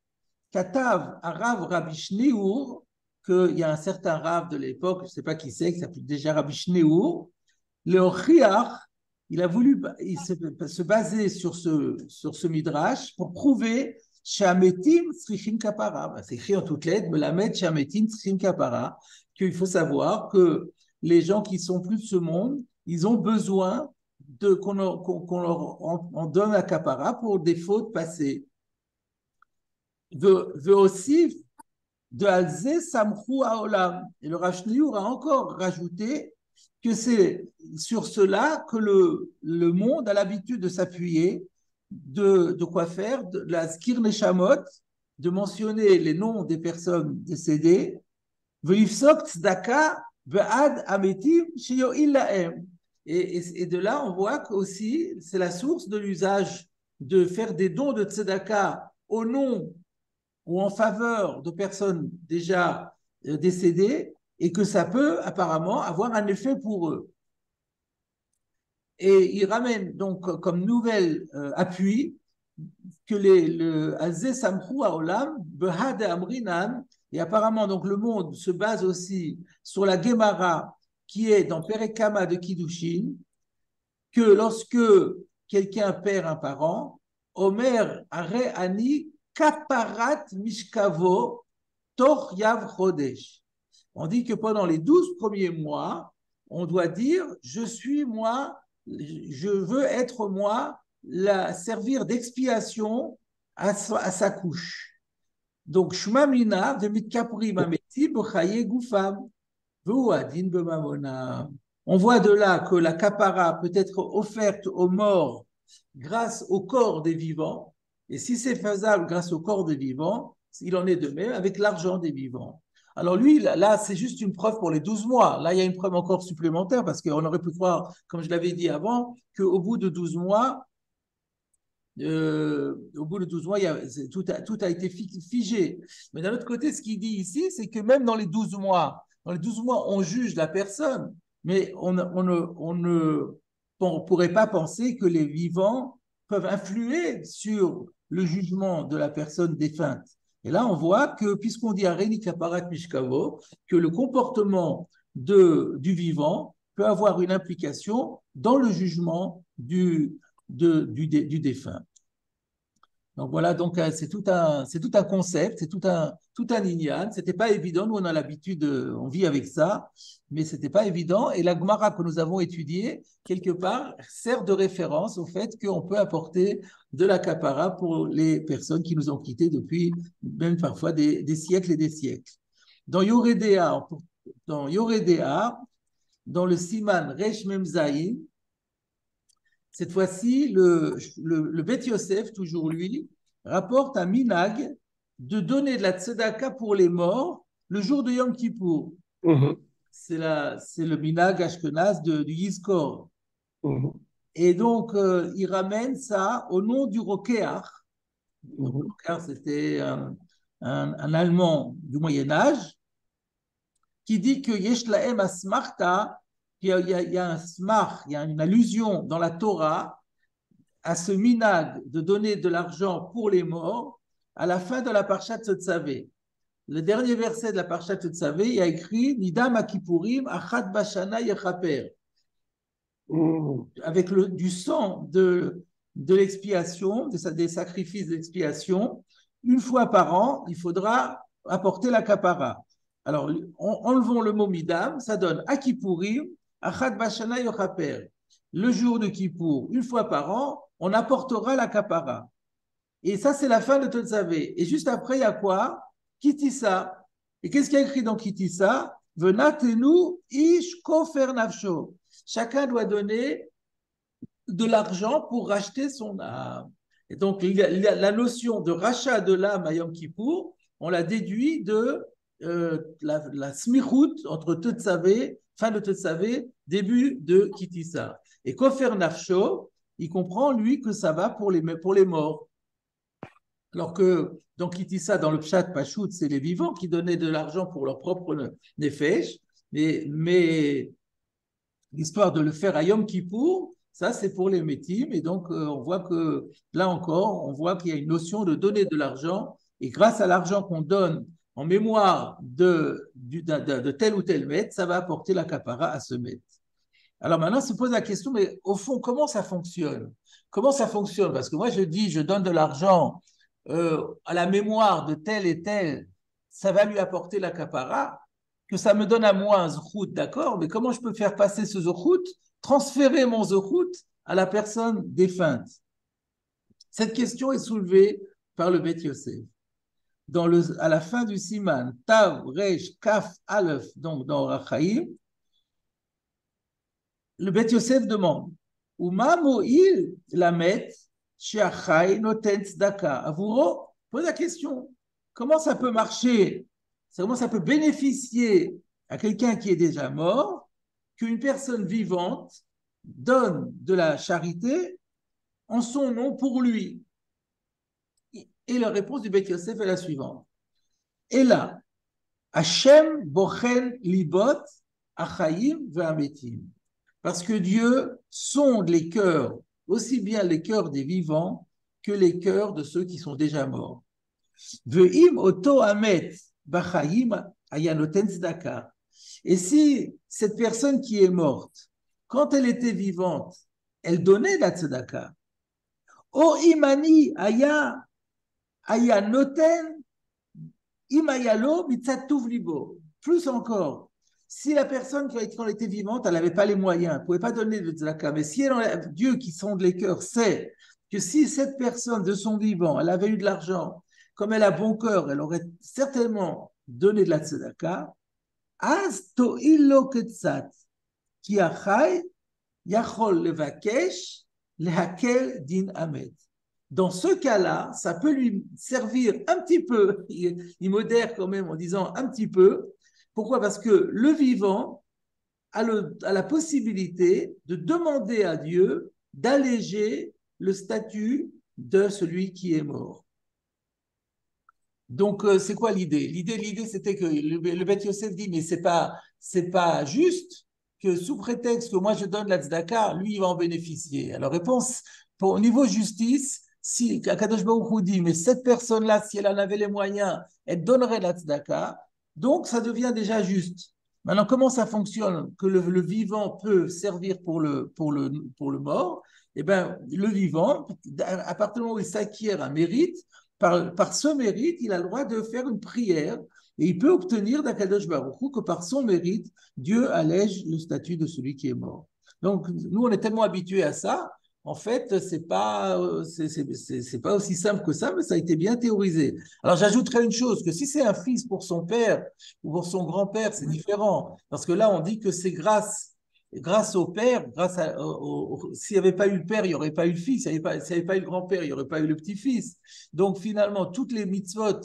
Speaker 2: Katav Arav Rabbi Shneur, qu'il y a un certain Rav de l'époque, je ne sais pas qui c'est, qui s'appelle déjà Rabbi Shneur, le Chiach, il a voulu se baser sur ce midrash pour prouver Shametim Tzrichim Kapara. C'est écrit en toutes lettres, Melamed Shametim Tzrichim Kapara, qu'il faut savoir que les gens qui sont plus de ce monde, ils ont besoin qu'on leur en donne à Kapara pour des fautes passées. Veut aussi de Alze Samchou Haolam. Et le Rav Shneur a encore rajouté que c'est sur cela que le monde a l'habitude de s'appuyer, de quoi faire, de la Skir Neshamot, de mentionner les noms des personnes décédées, Ve'ifsok Tzedaka Ve'ad Ametim Sheyo'il Lahem. Et de là, on voit qu'aussi, c'est la source de l'usage de faire des dons de Tzedaka au nom ou en faveur de personnes déjà décédées, et que ça peut apparemment avoir un effet pour eux. Et il ramène donc comme nouvel appui que le Azé Samchou Haolam, Behad Amrinan, et apparemment donc le monde se base aussi sur la Gemara qui est dans Perekama de Kiddushin, que lorsque quelqu'un perd un parent, Omer Are Ani Kaparat Mishkavo Tor Yav Chodesh. On dit que pendant les 12 premiers mois, on doit dire je veux être moi, servir d'expiation à sa couche. Donc, Shmamina de Mitkapri Mameti B'chaye Gufam V'uadin B'mamona. On voit de là que la kapara peut être offerte aux morts grâce au corps des vivants. Et si c'est faisable grâce au corps des vivants, il en est de même avec l'argent des vivants. Alors lui, là, c'est juste une preuve pour les 12 mois. Là, il y a une preuve encore supplémentaire parce qu'on aurait pu croire, comme je l'avais dit avant, qu'au bout de 12 mois, tout a été figé. Mais d'un autre côté, ce qu'il dit ici, c'est que même dans les 12 mois, on juge la personne, mais on ne pourrait pas penser que les vivants peuvent influer sur le jugement de la personne défunte. Et là, on voit que, puisqu'on dit Areni Kaparat Mishkavo, que le comportement du vivant peut avoir une implication dans le jugement du défunt. Donc voilà, donc c'est tout un concept, c'est tout un inyan. C'était pas évident. Nous, on a l'habitude, on vit avec ça, mais c'était pas évident. Et la Gemara que nous avons étudiée, quelque part, sert de référence au fait qu'on peut apporter de la kapara pour les personnes qui nous ont quittés depuis même parfois des siècles et des siècles. Dans Yoredea, dans le Siman Resh Mem Zayin, cette fois-ci, le Bet Yosef, toujours lui, rapporte un minag de donner de la tzedaka pour les morts le jour de Yom Kippour. C'est le minag ashkenaz du Yizkor. Et donc, il ramène ça au nom du Rokéach. Donc, le Rokéach, c'était un Allemand du Moyen-Âge qui dit que Yesh lahem asmarta, il y a un smar, il y a une allusion dans la Torah à ce minag de donner de l'argent pour les morts à la fin de la Parshat Tzavé. Le dernier verset de la Parshat Tzavé, il y a écrit Nidam Akipurim Achat Bashana Yechaper. Avec du sang de l'expiation, des sacrifices d'expiation, une fois par an, il faudra apporter la kapara. Alors, enlevons le mot midam, ça donne Akipurim, Achat Bashana Yochaper. Le jour de Kippour, une fois par an, on apportera la kapara. Et ça, c'est la fin de Totsavé. Et juste après, il y a quoi? Kitissa. Et qu'est-ce qu'il y a écrit dans Kitissa? Venatenu ish kofer nafsho. Chacun doit donner de l'argent pour racheter son âme. Et donc, la notion de rachat de l'âme à Yom Kippour, on l'a déduit de la smichout entre Totsavé, fin de Totsavé, début de Kitissa. Et kofer nafsho, il comprend, lui, que ça va pour les morts. Alors que dans Kitissa, dans le Pshat Pachout, c'est les vivants qui donnaient de l'argent pour leur propre nefesh, mais l'histoire de le faire à Yom Kippour, ça c'est pour les métimes, et donc on voit que là encore, on voit qu'il y a une notion de donner de l'argent, et grâce à l'argent qu'on donne en mémoire de tel ou tel maître, ça va apporter la kapara à ce maître. Alors maintenant, se pose la question, mais au fond, comment ça fonctionne? Comment ça fonctionne? Parce que moi, je dis, je donne de l'argent à la mémoire de tel et tel, ça va lui apporter la kapara, que ça me donne à moi un zechut, d'accord, mais comment je peux faire passer ce zechut, transférer mon zechut à la personne défunte? Cette question est soulevée par le Beth Yosef. À la fin du Siman, Tav, Resh, Kaf, Aleph, donc dans Rachaim, le Beth Yosef demande Uma mo'il lamet she'achai noten tzedaka. Avuro pose la question comment ça peut marcher, comment ça peut bénéficier à quelqu'un qui est déjà mort qu'une personne vivante donne de la charité en son nom pour lui? Et la réponse du Beth Yosef est la suivante. Et là, Hashem bochen libot achayim ve'ametim. Parce que Dieu sonde les cœurs, aussi bien les cœurs des vivants que les cœurs de ceux qui sont déjà morts. Ve'im oto amet bachayim ayanoten tzedaka. Et si cette personne qui est morte, quand elle était vivante, elle donnait la tzedaka, o imani ayanoten imayalo mitzatuv libo. Plus encore, si la personne quand elle était vivante, elle n'avait pas les moyens, elle ne pouvait pas donner de tzedaka, mais si Dieu qui sonde les cœurs sait que si cette personne de son vivant, elle avait eu de l'argent, comme elle a bon cœur, elle aurait certainement donné de la tzedaka, az to'illo ketzat, ki achai yachol levakesh lehakel din amet. Dans ce cas-là, ça peut lui servir un petit peu, il modère quand même en disant un petit peu. Pourquoi? Parce que le vivant a la possibilité de demander à Dieu d'alléger le statut de celui qui est mort. Donc, c'est quoi l'idée? L'idée, c'était que le Beth Yosef dit, mais c'est pas juste que sous prétexte que moi je donne la tzedaka, lui il va en bénéficier. Alors, réponse, au niveau justice, si Akadosh Baruch Hu dit, mais cette personne-là, si elle en avait les moyens, elle donnerait la tzedaka, donc ça devient déjà juste. Maintenant, comment ça fonctionne que le vivant peut servir pour le mort? Eh bien, le vivant, à partir du moment où il s'acquiert un mérite, par ce mérite, il a le droit de faire une prière et il peut obtenir d'Akadosh Baruch Hu que par son mérite, Dieu allège le statut de celui qui est mort. Donc, nous, on est tellement habitués à ça. En fait, c'est pas aussi simple que ça, mais ça a été bien théorisé. Alors, j'ajouterais une chose, que si c'est un fils pour son père ou pour son grand-père, c'est différent. Parce que là, on dit que c'est grâce au père, s'il n'y avait pas eu le père, il n'y aurait pas eu le fils, s'il n'y avait pas eu le grand-père, il n'y aurait pas eu le petit-fils. Donc, finalement, toutes les mitzvot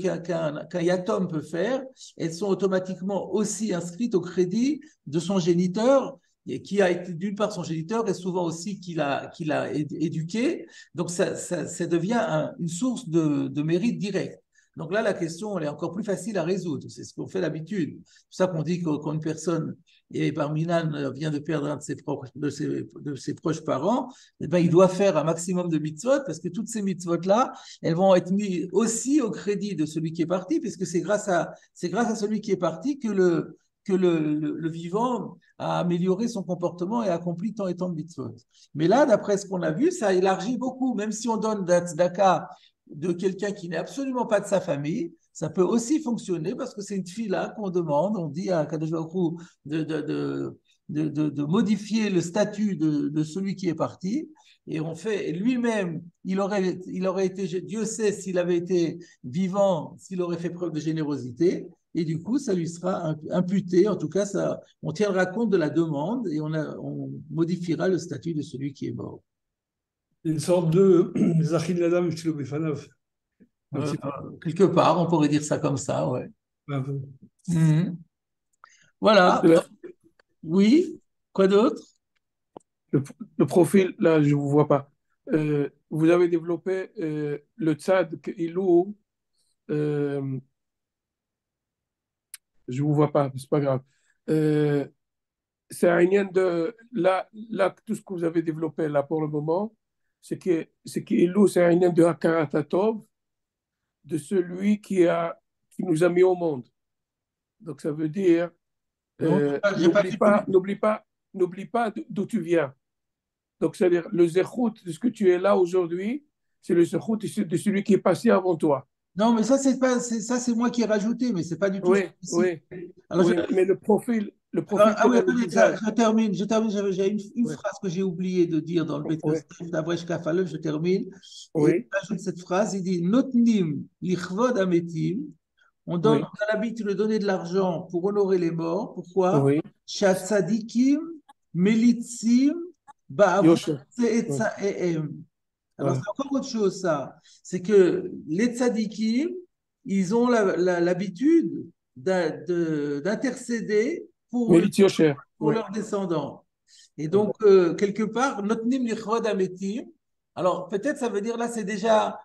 Speaker 2: qu'un yatom peut faire, elles sont automatiquement aussi inscrites au crédit de son géniteur, et qui a été d'une part son géniteur et souvent aussi qu'il a éduqué. Donc ça devient une source de mérite direct. Donc là, la question, elle est encore plus facile à résoudre. C'est ce qu'on fait d'habitude. C'est pour ça qu'on dit que quand une personne, et par Minan vient de perdre un de ses proches parents, eh ben, il doit faire un maximum de mitzvot parce que toutes ces mitzvot-là, elles vont être mises aussi au crédit de celui qui est parti, puisque c'est grâce à celui qui est parti que le vivant a amélioré son comportement et a accompli tant et tant de mitzvot. Mais là, d'après ce qu'on a vu, ça élargit beaucoup. Même si on donne d'aka de quelqu'un qui n'est absolument pas de sa famille, ça peut aussi fonctionner parce que c'est une fille-là qu'on demande, on dit à Kadosh Baruch Hu de modifier le statut de celui qui est parti. Et on fait lui-même, il aurait été, Dieu sait s'il avait été vivant, s'il aurait fait preuve de générosité. Et du coup, ça lui sera imputé. En tout cas, ça, on tiendra compte de la demande et on modifiera le statut de celui qui est mort.
Speaker 3: Une sorte de Zachid Ladam Shelo Befanav.
Speaker 2: Quelque part, on pourrait dire ça comme ça, ouais.
Speaker 3: Un peu.
Speaker 2: Mhm. Voilà. Oui. Quoi d'autre?
Speaker 1: Le, le profil, là, je ne vous vois pas. Vous avez développé le tzad Ilou. Je ne vous vois pas, c'est pas grave. C'est un lien de. Là, tout ce que vous avez développé là pour le moment, c'est que Ilou, c'est un lien de Hakaratatov, de celui qui nous a mis au monde. Donc, ça veut dire,
Speaker 2: Non, j'ai pas du tout.
Speaker 1: n'oublie pas d'où tu viens. Donc, c'est-à-dire, le zéchout de ce que tu es là aujourd'hui, c'est le zéchout de celui qui est passé avant toi.
Speaker 2: Non, mais ça, c'est moi qui ai rajouté, mais c'est pas du tout
Speaker 1: Oui,
Speaker 2: ce ici.
Speaker 1: oui,
Speaker 2: Alors,
Speaker 1: oui, mais le profil
Speaker 2: ah
Speaker 1: qui est
Speaker 2: oui,
Speaker 1: dans le
Speaker 2: attendez,
Speaker 1: visage.
Speaker 2: je termine. J'ai une
Speaker 1: Oui,
Speaker 2: phrase que j'ai oublié de dire dans le Beth
Speaker 1: oui,
Speaker 2: Yosef, d'Abrech Kafalev, je termine. Et
Speaker 1: oui,
Speaker 2: j'ajoute cette phrase, il dit, Notnim lichvod ametim. On
Speaker 1: oui,
Speaker 2: a l'habitude de donner de l'argent pour honorer les morts. Pourquoi?
Speaker 1: oui,
Speaker 2: Shatzadikim, melitzim, ba'avot
Speaker 1: Yosher. Oui,
Speaker 2: se'etzaehem. Alors,
Speaker 1: voilà.
Speaker 2: c'est encore autre chose, ça. C'est que les tzadikim, ils ont l'habitude d'intercéder
Speaker 1: Mélit Yosher.
Speaker 2: pour
Speaker 1: Oui,
Speaker 2: leurs descendants. Et
Speaker 1: oui,
Speaker 2: donc, quelque part, notnim lichvod ametim. Alors, peut-être ça veut dire là, c'est déjà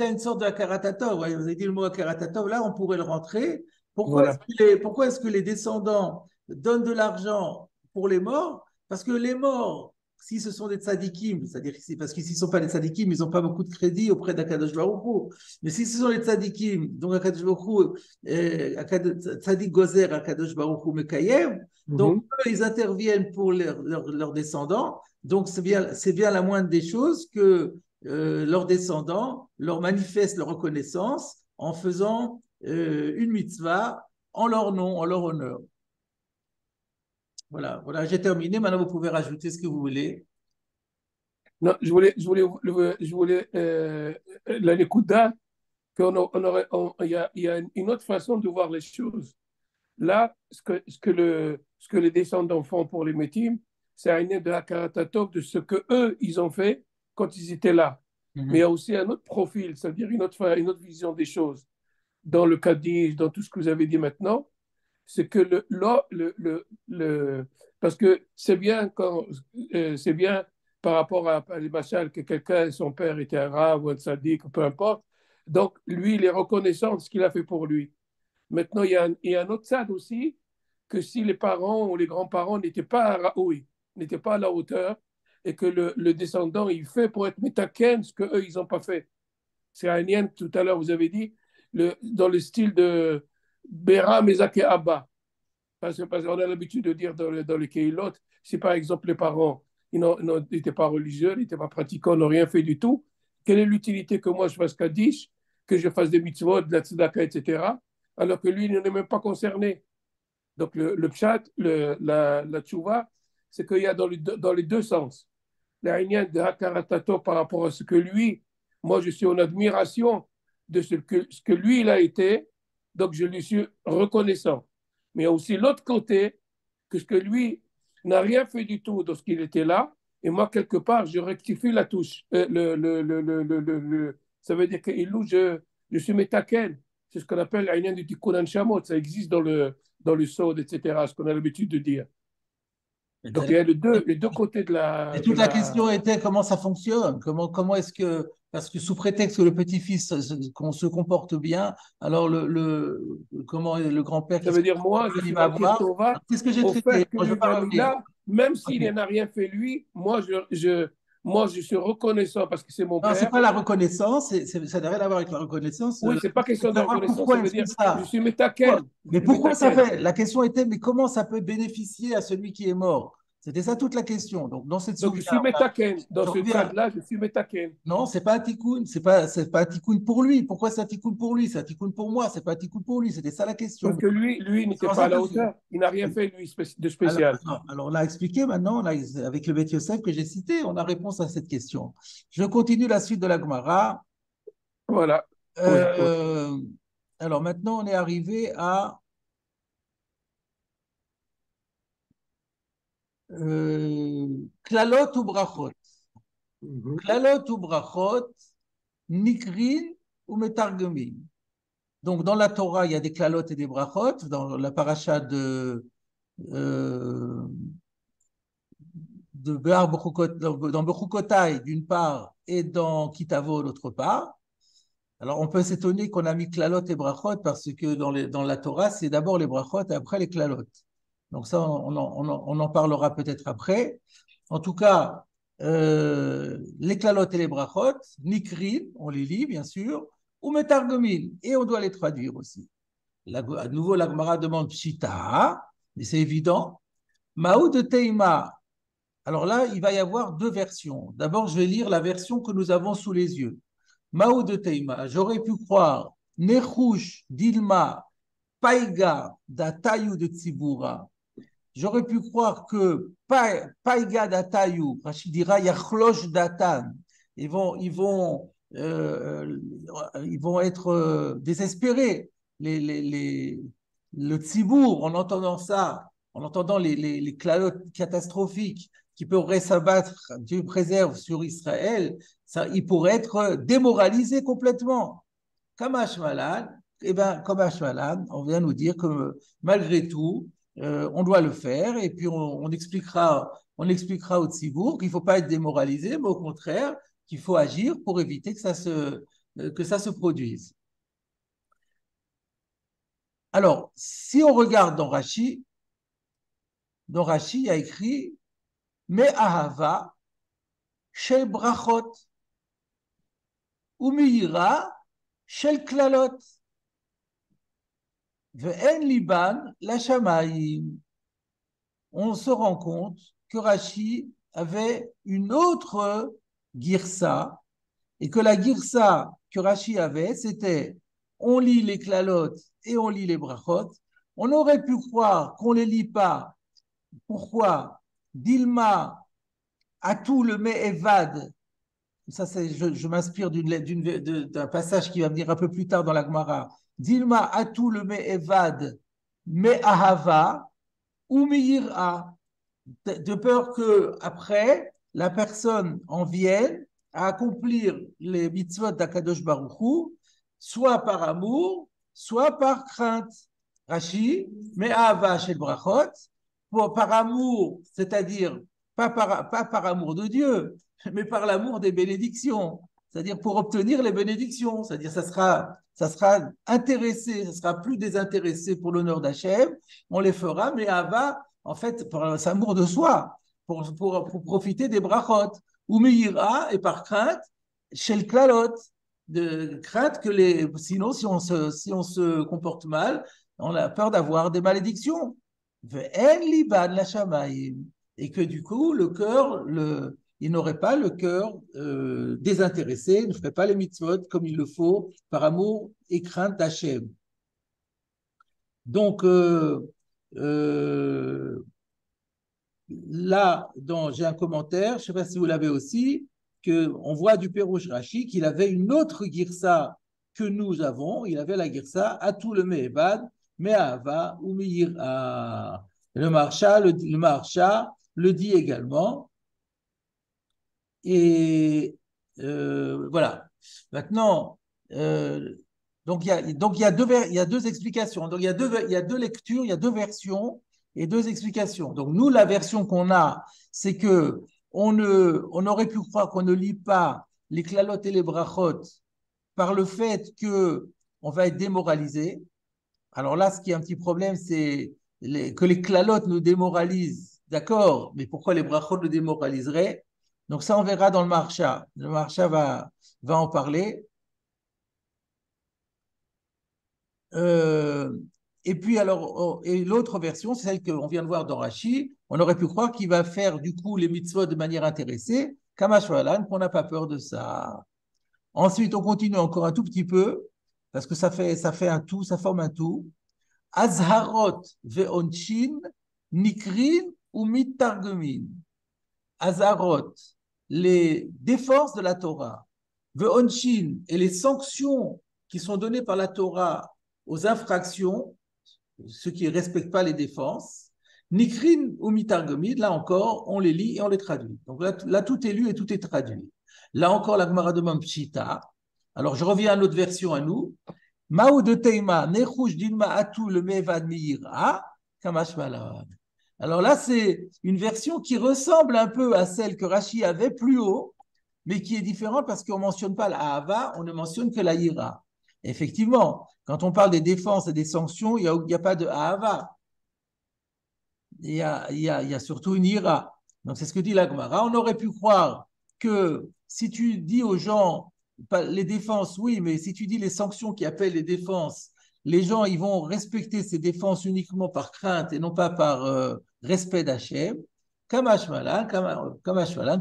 Speaker 2: une sorte de akaratatov. Vous avez dit le mot akaratatov, là, on pourrait le rentrer.
Speaker 1: voilà.
Speaker 2: Pourquoi est-ce que les descendants donnent de l'argent pour les morts? Parce que les morts, si ce sont des tzadikim, c'est-à-dire parce qu'ils ne sont pas des tzadikim, ils n'ont pas beaucoup de crédit auprès d'Akadosh Baruch Hu. Mais si ce sont les tzadikim, donc Akadosh Baruch Hu, tzadik gozer Akadosh Baruch Hu mekayem, donc
Speaker 1: Mhm.
Speaker 2: eux, ils interviennent pour leurs descendants. Donc c'est bien la moindre des choses que leurs descendants leur manifestent leur reconnaissance en faisant une mitzvah en leur nom, en leur honneur. Voilà, voilà, j'ai terminé. Maintenant, vous pouvez rajouter ce que vous voulez.
Speaker 1: Non, la Nekuda, il y a une autre façon de voir les choses. Là, ce que les descendants font pour les métimes, c'est un lien de la karatatov de ce que eux ils ont fait quand ils étaient là. Mais il y
Speaker 2: Mhm.
Speaker 1: a aussi un autre profil, c'est-à-dire une autre vision des choses. Dans le Kaddish, dans tout ce que vous avez dit maintenant, c'est que parce que c'est bien par rapport à les machal que quelqu'un, son père était un rave ou un tzaddik, peu importe. Donc, lui, il est reconnaissant de ce qu'il a fait pour lui. Maintenant, il y a un autre side aussi, que si les parents ou les grands-parents n'étaient pas à Raoui, n'étaient pas à la hauteur, et que le descendant, il fait pour être métaken ce qu'eux, ils n'ont pas fait. C'est un lien, tout à l'heure, vous avez dit, dans le style de Bera, Mezak et Abba. Parce qu'on a l'habitude de dire dans les Keilot, si par exemple les parents n'étaient pas religieux, n'étaient pas pratiquants, n'ont rien fait du tout, quelle est l'utilité que moi je fasse Kaddish, que je fasse des mitzvot, de la tzedaka, etc., alors que lui, il n'est même pas concerné. Donc le pshat, la tchouva, c'est qu'il y a dans les deux sens. La lignée de Hakaratato par rapport à ce que lui, moi je suis en admiration de ce que lui il a été, donc je lui suis reconnaissant. Mais il y a aussi l'autre côté, que ce que lui n'a rien fait du tout dans ce qu'il était là, et moi quelque part je rectifie la touche. Ça veut dire que je suis métaken. C'est ce qu'on appelle la lignée du Tikkun Shamot. Ça existe dans le Sod, etc., ce qu'on a l'habitude de dire. Donc, il y a les deux côtés
Speaker 2: Et
Speaker 1: de
Speaker 2: toute la
Speaker 1: la...
Speaker 2: question était comment ça fonctionne, comment est-ce que, parce que sous prétexte que le petit-fils qu'on se comporte bien, alors comment le grand-père
Speaker 1: Ça
Speaker 2: qui se
Speaker 1: veut dire,
Speaker 2: comporte
Speaker 1: moi, je
Speaker 2: mal, il
Speaker 1: suis
Speaker 2: va
Speaker 1: dans le
Speaker 2: voir.
Speaker 1: Kirtova,
Speaker 2: Qu'est-ce que j'ai
Speaker 1: au
Speaker 2: traité?
Speaker 1: fait que
Speaker 2: Moi, je ne veux
Speaker 1: lui,
Speaker 2: pas revenir.
Speaker 1: là, même
Speaker 2: Ok.
Speaker 1: s'il n'a rien fait lui, moi, je suis reconnaissant parce que c'est mon
Speaker 2: Non, c'est
Speaker 1: père.
Speaker 2: pas la reconnaissance, ça n'a rien à voir avec la reconnaissance.
Speaker 1: Oui, c'est pas
Speaker 2: C'est
Speaker 1: question
Speaker 2: de
Speaker 1: de
Speaker 2: savoir
Speaker 1: reconnaissance, ça
Speaker 2: pourquoi
Speaker 1: veut
Speaker 2: est-ce que
Speaker 1: dire, je
Speaker 2: ça.
Speaker 1: suis métaken. Je
Speaker 2: Mais
Speaker 1: suis
Speaker 2: pourquoi ça
Speaker 1: métaken.
Speaker 2: fait? La question était, mais comment ça peut bénéficier à celui qui est mort? C'était ça toute la question. Donc, dans cette
Speaker 1: Donc, je
Speaker 2: souga,
Speaker 1: suis métaken. Dans
Speaker 2: je
Speaker 1: ce
Speaker 2: reviens.
Speaker 1: cadre-là, je suis métaken.
Speaker 2: Non, c'est pas un tikkun, c'est pas un tikkun pour lui. Pourquoi c'est un tikkun pour lui? C'est un tikkun pour moi, c'est pas un tikkun pour lui. C'était ça la question.
Speaker 1: Parce que lui
Speaker 2: C'est
Speaker 1: n'était
Speaker 2: pour
Speaker 1: pas
Speaker 2: ça
Speaker 1: à la
Speaker 2: que
Speaker 1: hauteur. Il n'a rien fait, lui, de
Speaker 2: alors,
Speaker 1: spécial.
Speaker 2: alors, on a expliqué maintenant, avec le Beth Yosef que j'ai cité, on a réponse à cette question. Je continue la suite de la Gemara.
Speaker 1: Voilà. Oui, oui.
Speaker 2: Euh, alors maintenant, on est arrivé à Klalot ou Brachot.
Speaker 1: Mhm.
Speaker 2: Klalot ou Brachot, Nikrin ou Metargumim. Donc, dans la Torah, il y a des Klalot et des Brachot. Dans la paracha euh, de dans Bechukotai, d'une part, et dans Kitavo, d'autre part. Alors, on peut s'étonner qu'on a mis Klalot et Brachot parce que dans la Torah, c'est d'abord les Brachot et après les Klalot. Donc, ça, on en parlera peut-être après. En tout cas, les Klalot et les Brachot, Nikrin, on les lit, bien sûr, ou Metargomim, et on doit les traduire aussi. À nouveau, la Gemara demande Pshita, mais c'est évident. Maou de Teima. Alors là, il va y avoir deux versions. D'abord, je vais lire la version que nous avons sous les yeux. Maou de Teima. J'aurais pu croire Nechouch Dilma Paiga d'Atayu de Tzibura. J'aurais pu croire que Paiga d'Atayu, Rachid dira Yachlosh Datan. Ils vont être désespérés. Le Tzibour, en entendant ça, en entendant les clalotes catastrophiques qui pourraient s'abattre, Dieu préserve, sur Israël, ça, ils pourraient être démoralisés complètement. Kamash Malan, eh ben, Kamash Malan, on vient nous dire que malgré tout, on doit le faire et puis on expliquera au Tzibour qu'il ne faut pas être démoralisé, mais au contraire, qu'il faut agir pour éviter que ça se produise. Alors, si on regarde dans Rashi, il y a écrit Me ahava shel brachot umeira shel klalot ve'en liban la shamayim. On se rend compte que Rashi avait une autre girsa et que la girsa que Rashi avait, c'était on lit les klalotes et on lit les brachot. On aurait pu croire qu'on ne les lit pas. Pourquoi? Dilma à tout le Me'evad. Ça, je m'inspire d'un passage qui va venir un peu plus tard dans la Gemara. Dilma à tout le Me'evad, Me'ahava ou Me'ira. De peur que après la personne en vienne à accomplir les mitzvot d'Akadosh Baruch Hu, soit par amour, soit par crainte. Rashi, mais Ava chez le Brachot, par amour, c'est-à-dire pas par amour de Dieu, mais par l'amour des bénédictions, c'est-à-dire pour obtenir les bénédictions, c'est-à-dire ça sera intéressé, ça sera plus désintéressé pour l'honneur d'Hachem, on les fera, mais Ava, en fait, par amour de soi, pour profiter des brachot, ou meira, et par crainte, chez le klalot, de crainte sinon, si on se comporte mal, on a peur d'avoir des malédictions. Et que du coup, il n'aurait pas le cœur désintéressé, il ne ferait pas les mitzvot comme il le faut, par amour et crainte d'Hachem. Donc, là, j'ai un commentaire, je ne sais pas si vous l'avez aussi, qu'on voit du Pérouche Rashi qu'il avait une autre girsa que nous avons. Il avait la girsa à tout le Me'ebad, Me'ava ou Me'ira. Le Marsha le dit également. Et voilà. Maintenant, donc il y a deux explications. Donc il y a deux lectures, il y a deux versions et deux explications. Donc, nous, la version qu'on a, c'est que on aurait pu croire qu'on ne lit pas les klalot et les brachot par le fait qu'on va être démoralisé. Alors là, ce qui est un petit problème, c'est que les klalot nous démoralisent, d'accord, mais pourquoi les brachot nous démoraliseraient? Donc ça, on verra dans le Maharsha. Le Maharsha va en parler. Et puis alors, et l'autre version, c'est celle qu'on vient de voir dans Rashi. On aurait pu croire qu'il va faire du coup les mitzvot de manière intéressée, Kamashwalan, qu'on n'a pas peur de ça. Ensuite, on continue encore un tout petit peu, parce que ça fait un tout, ça forme un tout. Azharot ve'onchin, nikrin ou mittargumin. Azharot, les défenses de la Torah, ve'onchin, et les sanctions qui sont données par la Torah aux infractions, ceux qui ne respectent pas les défenses, nikrin ou mitargumid, là encore, on les lit et on les traduit. Donc là, tout est lu et tout est traduit. Là encore, la Gemara demande Pshita. Alors, je reviens à notre version à nous. Maou de Teima, Nechush Dilma Atu le Mevad Meira, Kamash Malav. Alors là, c'est une version qui ressemble un peu à celle que Rashi avait plus haut, mais qui est différente parce qu'on ne mentionne pas la Ahava, on ne mentionne que la Ira. Effectivement, quand on parle des défenses et des sanctions, il n'y a pas de Ahava. Il y a surtout une Ira. Donc, c'est ce que dit la Gemara. On aurait pu croire que si tu dis aux gens, les défenses, oui, mais si tu dis les sanctions qui appellent les défenses, les gens, ils vont respecter ces défenses uniquement par crainte et non pas par respect d'Hachem. Kamash Malan,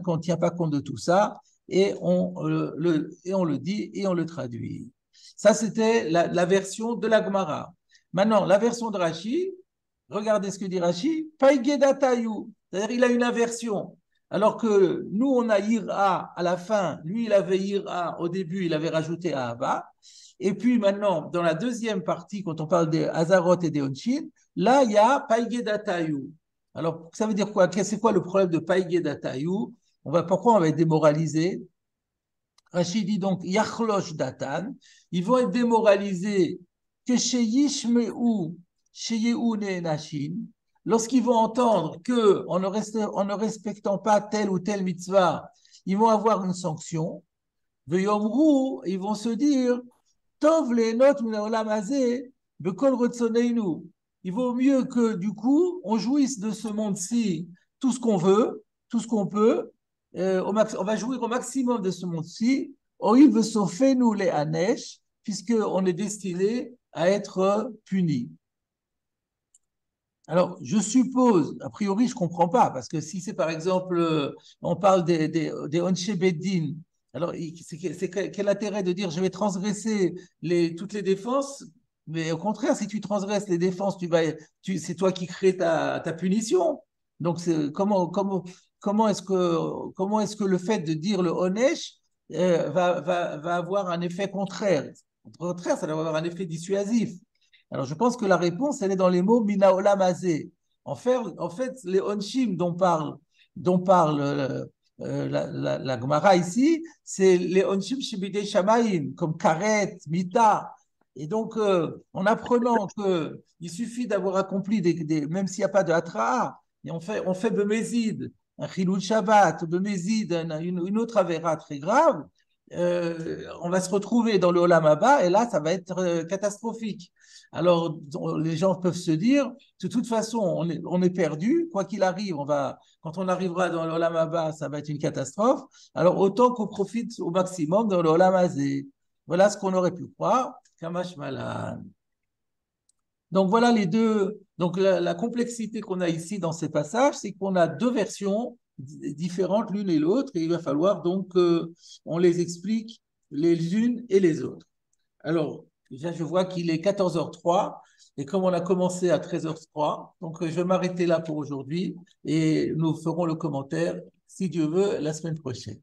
Speaker 2: qu'on ne tient pas compte de tout ça et on le dit et on le traduit. Ça, c'était la version de la Gemara. Maintenant, la version de Rashi, regardez ce que dit Rashi, Paigedatayu, c'est-à-dire il a une inversion. Alors que nous, on a Ira à la fin, lui, il avait Ira au début, il avait rajouté Ahava. Et puis maintenant, dans la deuxième partie, quand on parle des Hazarot et des Onshin, là, il y a Paigedatayu. Alors, ça veut dire quoi? C'est quoi le problème de Paigedatayu? Pourquoi on va être démoralisé? Rachid dit donc Yachlosh Datan, ils vont être démoralisés que chez Yishme'u, chez Yehoune Nashin, lorsqu'ils vont entendre que en ne respectant pas telle ou telle mitzvah, ils vont avoir une sanction. Veyomru, ils vont se dire Tov le'enot min ha'olam hazeh bekol retzoneinu. Il vaut mieux que du coup on jouisse de ce monde-ci tout ce qu'on veut, tout ce qu'on peut. On va jouir au maximum de ce monde-ci. Oïl veut sauver nous les anesh, puisqu'on est destiné à être puni. Alors, je suppose, a priori, je ne comprends pas, parce que si c'est par exemple, on parle des Onche Beddin, alors quel intérêt de dire je vais transgresser toutes les défenses, mais au contraire, si tu transgresses les défenses, c'est toi qui crées ta punition. Donc, comment est-ce que le fait de dire le Onesh va avoir un effet contraire? Au contraire, ça va avoir un effet dissuasif. Alors, je pense que la réponse, elle est dans les mots Mina Olam Hazeh. En fait, les Onshim dont parle la Gemara ici, c'est les Onshim Shibidei Shamayim, comme Karet, Mita. Et donc, en apprenant qu'il suffit d'avoir accompli même s'il n'y a pas de Hatra, et on fait Bemezid, un Chilul Shabbat, Bemezid, une autre avéra très grave, on va se retrouver dans le Olam Haba et là, ça va être catastrophique. Alors, les gens peuvent se dire, de toute façon, on est perdu, quoi qu'il arrive, quand on arrivera dans le Olam Haba, ça va être une catastrophe. Alors, autant qu'on profite au maximum dans le Olam Hazeh. Voilà ce qu'on aurait pu croire. Kamash Malan. Donc, voilà les deux. Donc, la complexité qu'on a ici dans ces passages, c'est qu'on a deux versions différentes l'une et l'autre, et il va falloir donc on les explique les unes et les autres. Alors, déjà, je vois qu'il est 14h03, et comme on a commencé à 13h03, donc je vais m'arrêter là pour aujourd'hui, et nous ferons le commentaire, si Dieu veut, la semaine prochaine.